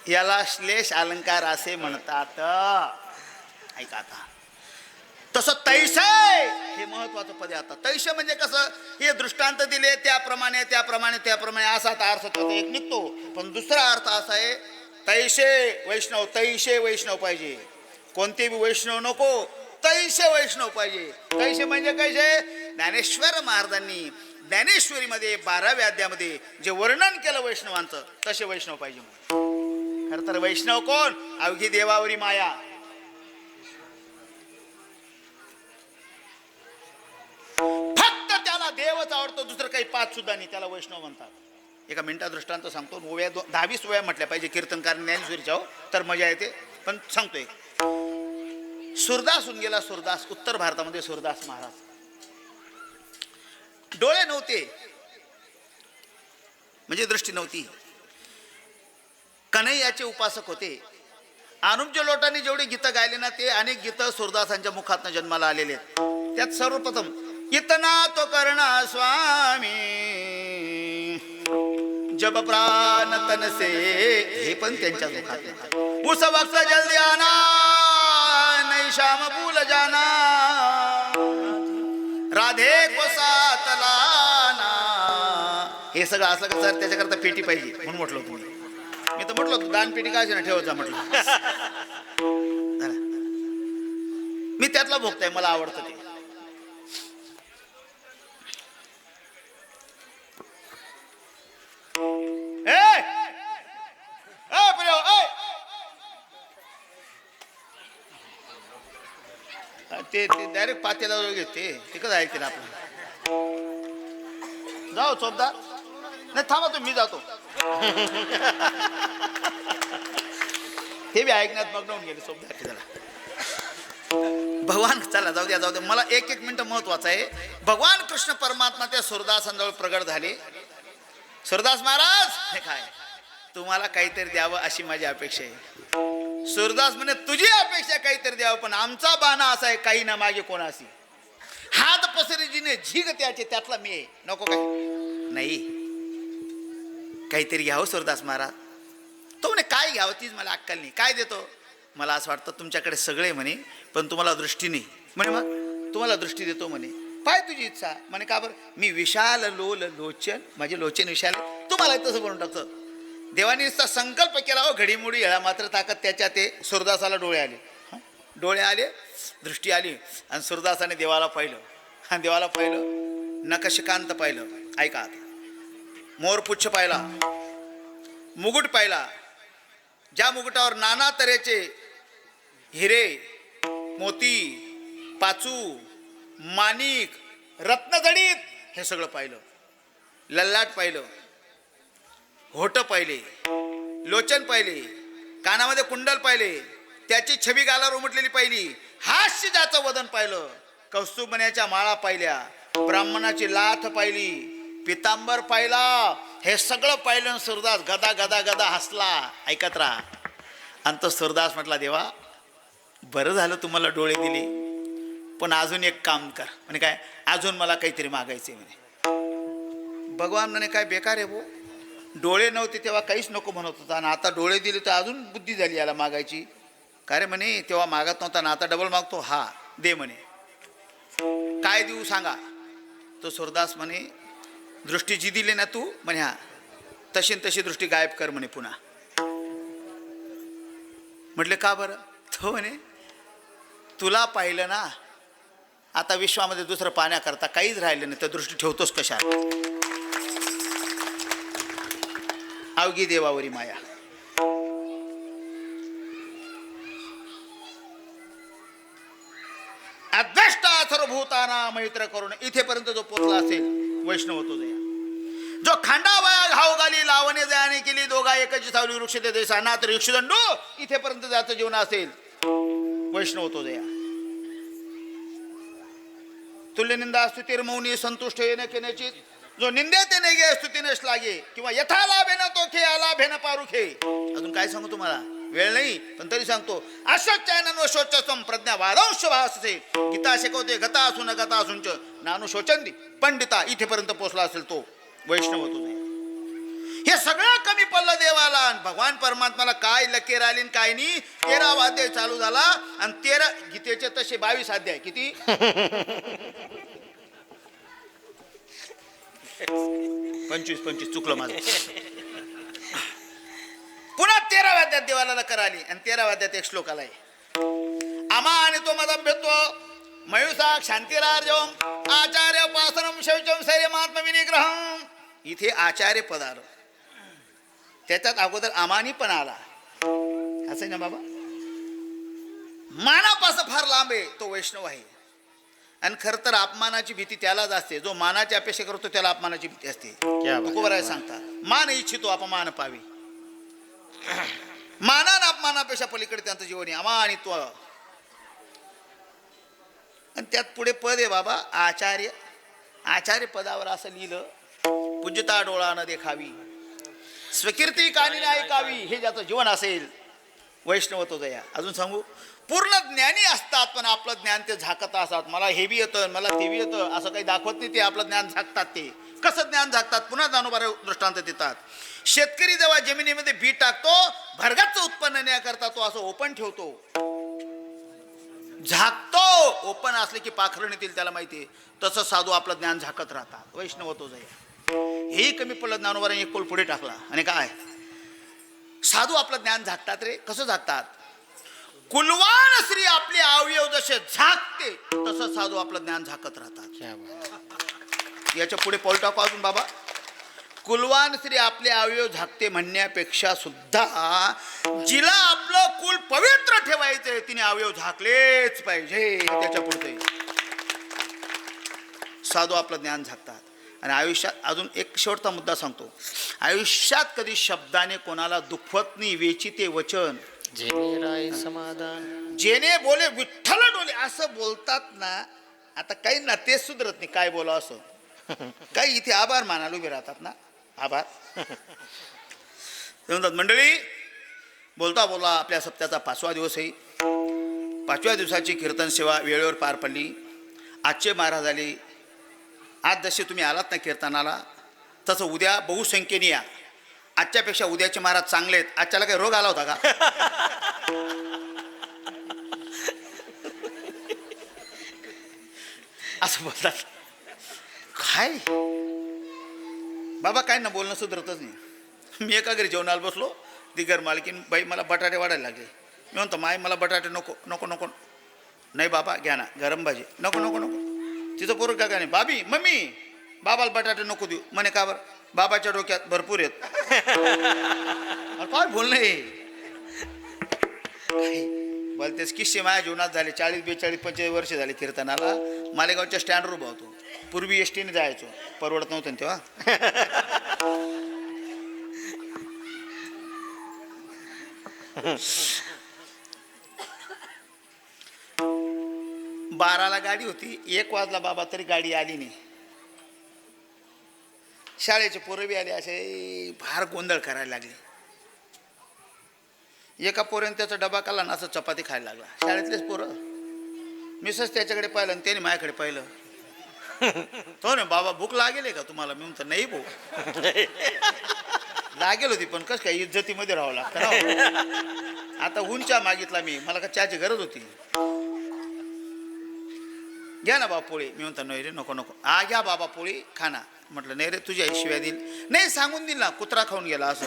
याला श्लेष अलंकार असे म्हणतात. ऐका आता. तसं तैसे हे महत्वाचं पद आहे. आता तैसे म्हणजे कसं, हे दृष्टांत दिले त्याप्रमाणे असा अर्थ त्याचा एक निघतो. पण दुसरा अर्थ असा आहे तैसे वैष्णव. तैसे वैष्णव पाहिजे. कोणते बी वैष्णव नको, तैसे वैष्णव पाहिजे. तैसे म्हणजे कैसे? ज्ञानेश्वर महाराजांनी ज्ञानेश्वरीमध्ये 12व्या अध्यायामध्ये जे वर्णन केलं वैष्णवांचं, तसे वैष्णव पाहिजे. खर तर वैष्णव कोण? अवघी देवावरी माया. फक्त त्याला देवच आवडतो, दुसरं काही पाच सुद्धा नाही. त्याला वैष्णव म्हणतात. एका मिनिटात दृष्टांत सांगतो. 10-20 ओव्या म्हटल्या पाहिजे कीर्तनकार ज्ञानेश्वरीच्या, तर मजा येते. पण सांगतोय. सुरदास होऊन गेला. सुरदास उत्तर भारतामध्ये सुरदास महाराज. डोळे नव्हते म्हणजे दृष्टी नव्हती. कन्हैयाचे उपासक होते. अनुज्य लोटांनी जेवढे गीतं गायले ना, ते अनेक गीतं सुरदासांच्या मुखातनं जन्माला आलेले आहेत. त्यात सर्वप्रथम इतना तो करणा स्वामी वृषभ प्राण तनसे, हे पण त्यांच्या दुखात. उस वक्त जल्दी आना नहीं श्याम भूल जाना, राधे को साथ लाना. हे सगळं असं सर त्याच्याकरता पेटी पाहिजे म्हणून म्हटलं तुम्ही. मी तर म्हटलं होतं दान पेटी काय ना ठेवत जा म्हटलं. मी त्यातला भोगताय, मला आवडतं ते. ते डायरेक्ट पात्याला घेते ते कसं ऐकते आपलं. जाऊ चोपदार, नाही थांबा तुम्ही, मी जातो. ते बी ऐकण्यात मग्न होऊन गेले चोपदार. त्याला भगवान, चला जाऊ द्या जाऊ द्या, मला एक मिनिट महत्वाचं आहे. भगवान कृष्ण परमात्मा त्या सुरदासांजवळ प्रगट झाले. सुरदास महाराज, हे काय तुम्हाला काहीतरी द्यावं अशी माझी अपेक्षा आहे. सुरदास म्हणे तुझी अपेक्षा काहीतरी द्यावं, पण आमचा बाणा असा आहे काही ना मागे कोणाशी. हात पसरीजीने झीग त्याचे, त्यातला मी आहे. नको काय नाही, काहीतरी घ्यावं सुरदास महाराज. तो म्हणे काय घ्यावं तीच मला अक्कल नाही. काय देतो? मला असं वाटतं तुमच्याकडे सगळे म्हणे, पण तुम्हाला दृष्टी नाही म्हणे. मग तुम्हाला दृष्टी देतो म्हणे. पाय तुझी इच्छा म्हणे. का बरं? मी विशाल लोल लोचन, माझे लोचन विशाल, तुम्हाला तसं बनवून टाकतो. देवाने नुसता संकल्प केला हो, घडीमोडी हेळा मात्र ताकद त्याच्या. ते सुरदासाला डोळे आले, डोळे आले, दृष्टी आली, आणि सुरदासाने देवाला पाहिलं. आणि देवाला पाहिलं, नकशकांत पाहिलं. ऐका आता, मोरपुच्छ पाहिला, मुकुट पाहिला, ज्या मुकुटावर नाना तऱ्हेचे हिरे, मोती, पाचू, माणिक, रत्नजडीत, हे सगळं पाहिलं. लल्लाट पाहिलं, होठ पाहिले, लोचन पाहिले, कानामध्ये कुंडल पाहिले, त्याची छबी गालावर उमटलेली पाहिली, हास्य ज्याचं वदन पाहिलं, कौस्तुभण्याच्या माळा पाहिल्या, ब्राह्मणाची लाथ पाहिली, पितांबर पाहिला. हे सगळं पाहिलं. सुरदास गदा गदा गदा हसला. ऐकत राहा. आणि तो सुरदास म्हटला, देवा बरं झालं तुम्हाला डोळे दिले, पण अजून एक काम कर. म्हणे काय? अजून मला काहीतरी मागायचे म्हणे. भगवान म्हणे काय बेकार आहे भाऊ, डोळे नव्हते तेव्हा काहीच नको म्हणत होता, आणि आता डोळे दिले तर अजून बुद्धी झाली याला मागायची. का रे म्हणे, तेव्हा मागत नव्हता ना आता डबल मागतो. हा दे म्हणे. काय देऊ सांगा? तो सुरदास म्हणे, दृष्टी जी दिली ना तू म्हणे, हा तशी तशी दृष्टी गायब कर म्हणे पुन्हा. म्हटले का बरं? तो म्हणे तुला पाहिलं ना, आता विश्वामध्ये दुसरं पाण्याकरता काहीच राहिलं नाही, तर दृष्टी ठेवतोस कशा? अवघी देवावरी माया. अद्वष्टा सर्वभूताना मैत्र करून इथेपर्यंत जो पोचला असेल वैष्णव होतो जया. जो खांडावया घाव घाली लावणे जयाने केली, दोघा एकची सावली वृक्ष ते देसा ना तर यक्षदंडू, इथेपर्यंत ज्याचं जीवन असेल वैष्णव होतो जया. तुल्य निंदा स्तुतीर मौनी संतुष्ट येणे केण्याची, जो निंदे ते नाही गे स्तुतीनेच लागे, किंवा यथा लाभे न तो खे आलाभे न पारुखे. अजून काय सांगू तुम्हाला, वेळ नाही पण तरी सांगतो. अशोचायन शोचसम प्रज्ञा वादंश भासते. गीता शिकवते गता असून गता असून नानु शोचंदी पंडिता. इथेपर्यंत पोचला असेल तो वैष्णव होतो. हे सगळं कमी पडलं देवाला. आणि भगवान परमात्माला काय लकेर आली काय नाही. 13वा अध्याय चालू झाला आणि 13 गीतेचे तसे 22 अध्याय. किती? 25 चुकलं माझं. पुन्हा 13व्या अध्यायात देवाला लकर आली आणि 13व्या अध्यायात एक श्लोक आलाय. आमा आणि तो माझा भेटतो मयुषा शांतिरार्जवम आचार्य उपासनम शौचम शैर्यमात्म विनिग्रहम. इथे आचार्य पद आलं, त्याच्यात अगोदर अमानी पण आला. असं आहे ना बाबा. मानापासून फार लांब आहे तो वैष्णव आहे. आणि खरं तर अपमानाची भीती त्यालाच असते जो मानाची अपेक्षा करतो, त्याला अपमानाची भीती असते. तुकोबराय सांगता, मान इच्छितो अपमान पावी. मानान अपमानापेक्षा पलीकडे त्यांचं जीवन आहे. अमानित्व. आणि त्यात पुढे पद आहे बाबा आचार्य. आचार्य पदावर असं लिहिलं, पूज्यता डोळा न देखावी, स्वकीर्ती कानी ऐकावी. हे ज्याचं जीवन असेल वैष्णवत्व जया. अजून सांगू, पूर्ण ज्ञानी असतात पण आपलं ज्ञान ते झाकत असतात. मला हे बी येतं मला ते बी येतं असं काही दाखवत नाही. ते आपलं ज्ञान झाकतात. ते कसं ज्ञान झाकतात? पुन्हा ज्ञानोबा दृष्टांत देतात. शेतकरी जेव्हा जमिनीमध्ये बी टाकतो, भरगाचं उत्पन्न करता तो असं ओपन ठेवतो, झाकतो. ओपन असले की पाखरण येतील, त्याला माहिती आहे. तसं साधू आपलं ज्ञान झाकत राहतात. वैष्णव तो जाईल. हेही कमी पडलं, ज्ञानोबाने एक पोल पुढे टाकला. आणि काय साधू आपलं ज्ञान झाकतात रे. कसं झाकतात? कुलवान स्त्री आपले अवयव जसे झाकते, तसं साधू आपलं ज्ञान झाकत राहतात. याच्या पुढे पाऊल टाकू अजून बाबा. कुलवान स्त्री आपले अवयव झाकते म्हणण्यापेक्षा सुद्धा जिला आपलं कुल पवित्र ठेवायचंय तिने अवयव झाकलेच पाहिजे. त्याच्या पुढचे साधू आपलं ज्ञान झाकतात. आणि आयुष्यात अजून एक शेवटचा मुद्दा सांगतो. आयुष्यात कधी शब्दाने कोणाला दुखवत नाही. वेचिते वचन
समाधान
जेने बोले विठ्ठल डोले असं बोलतात ना. आता काही ना तेच सुधरत नाही, काय बोला असं. काही इथे आभार मानायला उभे राहतात ना. आभार म्हणतात मंडळी. बोलता बोला आपल्या सप्त्याचा 5वा दिवस आहे. 5व्या दिवसाची कीर्तन सेवा वेळेवर पार पडली. आजचे महाराज आले. आज जसे तुम्ही आलात ना कीर्तनाला, तसं उद्या बहुसंख्येने या. आजच्यापेक्षा उद्याचे महाराज चांगले आहेत. आजच्याला काही रोग आला होता का? असं बोलतात. काय बाबा, काय ना बोलणं सुधरतच नाही. मी एका घरी जेवणाला बसलो. ती घर मालकीन बाई मला बटाटे वाढायला लागले. मी म्हणतो माय मला बटाटे नको नको नको. नाही बाबा घ्या ना गरम भाजी. नको नको नको. तिचं पोरं का नाही, बाबी मम्मी बाबाला बटाटे नको देऊ. म्हणे का बरं? बाबाच्या डोक्यात भरपूर आहेत. काय बोलणं आहे. बोलतेच किस्से माझ्या जीवनात झाले. 40, 42, 45 वर्ष झाले कीर्तनाला. मालेगावच्या स्टँडवर उभा होतो. पूर्वी एसटीने जायचो, परवडत नव्हतं तेव्हा. 12ला गाडी होती. 1 वाजला बाबा तरी गाडी आली नाही. शाळेचे पोरं बी आले. असे फार गोंधळ करायला लागले. एका पोराने त्याचा डबा काढला ना, असं चपाती खायला लागला. शाळेतलेच पोरं. मिसच त्याच्याकडे पाहिलं आणि त्याने माझ्याकडे पाहिलं. तो ना बाबा भूक लागेल का तुम्हाला? मी म्हणतो नाही भाऊ. लागेल होती पण कसं काय इज्जतीमध्ये राहावं लागतं ना. आता उंचा मागितला मी. मला का चहाची गरज होती. घ्या ना बाबा पोळी. मी म्हणतो नाही रे नको नको. हा घ्या बाबा पोळी खा ना. म्हटलं नाही रे तुझ्या शिव्या देईल. नाही सांगून देईल ना, कुत्रा खाऊन गेला असं.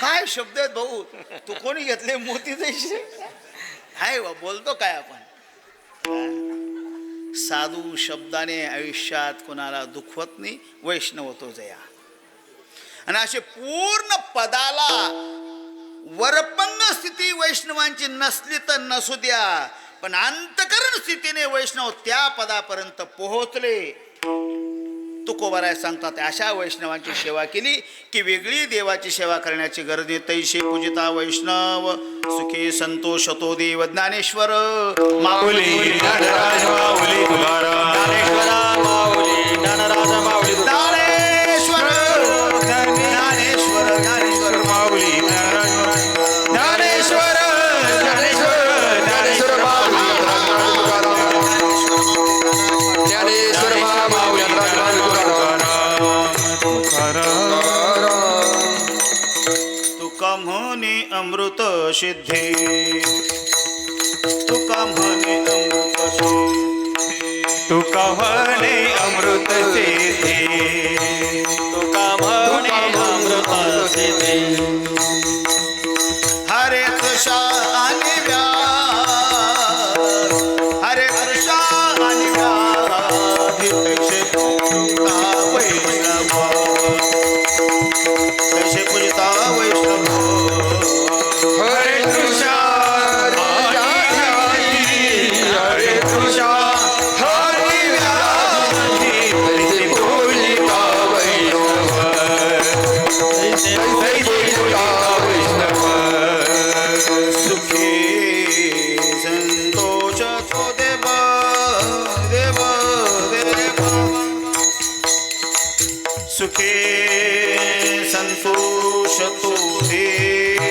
काय शब्द आहेत भाऊ. तू कोणी घेतले मोतीचे? हाय बोलतो काय आपण. साधू शब्दाने आयुष्यात कोणाला दुखवत नाही. वैष्णव तो जया. आणि असे पूर्ण पदाला वरपंग स्थिती वैष्णवांची नसली तर नसू द्या, पण अंतकरण स्थितीने वैष्णव त्या पदापर्यंत पोहोचले. तुकोबाराय सांगतात अशा वैष्णवांची सेवा केली की वेगळी देवाची सेवा करण्याची गरज नाही. तैसे पूजिता वैष्णव सुखी संतोषतो देव. ज्ञानेश्वर माऊली
ज्ञानराज माऊली तुकाराम.
ज्ञानेश्वरा माऊली ज्ञानराज माऊली
ज्ञानेश्वर ज्ञानेश्वर ज्ञानेश्वर
माऊली ज्ञानेश्वर ज्ञानेश्वर
ज्ञानेश्वर माऊली ज्ञानेश्वर माऊली
तुका म्हणे अमृत सिद्धी. तुका म्हणे अमृत सिद्धी.
तुका म्हणे अमृत सिद्धी.
तुका म्हणे अमृत सिद्धी.
हरे कृष्ण आणि व्यास. हरे कृष्ण आणि व्यास. तैसे पूजिता वैष्णव. तैसे पूजिता वैष्णव.
हरे कृष्ण हरे कृष्ण हरे पूजिता वैष्णव. पूजिता वैष्णव.
सुखी संतोष तो देव देव देव. सुखे संतोष तो देव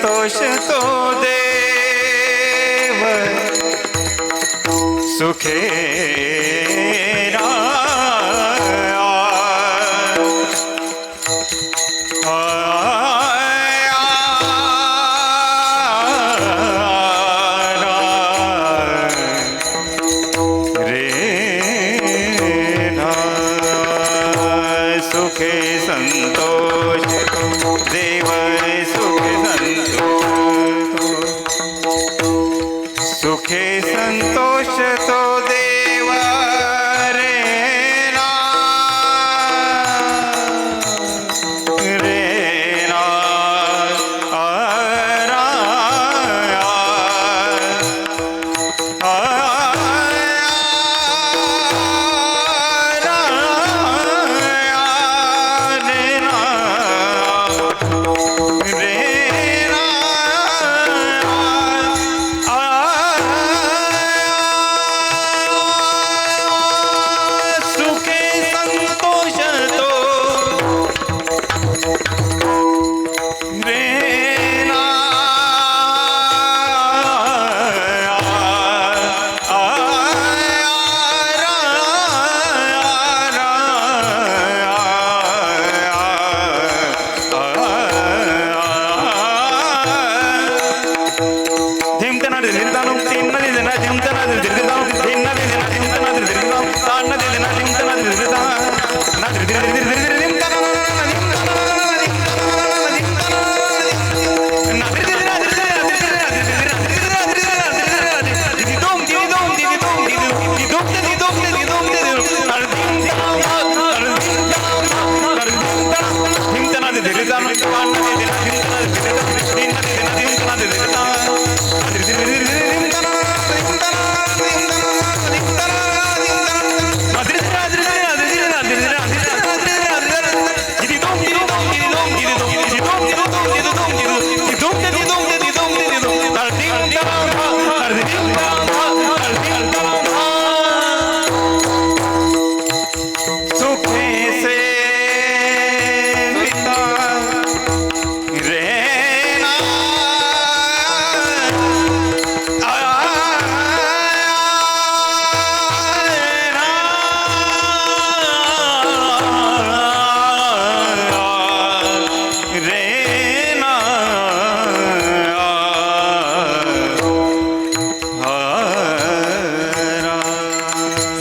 संतोष तो देव सुखे सुखे संतोष देव सुखे संतोष तो देव रे ना रे ना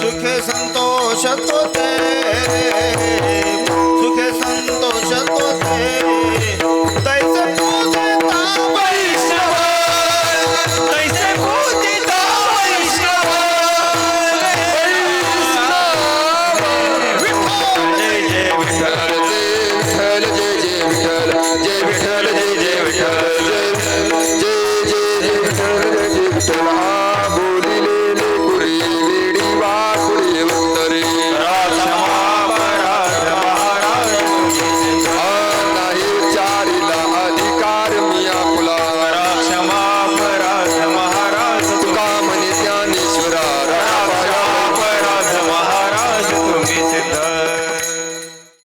सुखे संतोष तो देव सुखे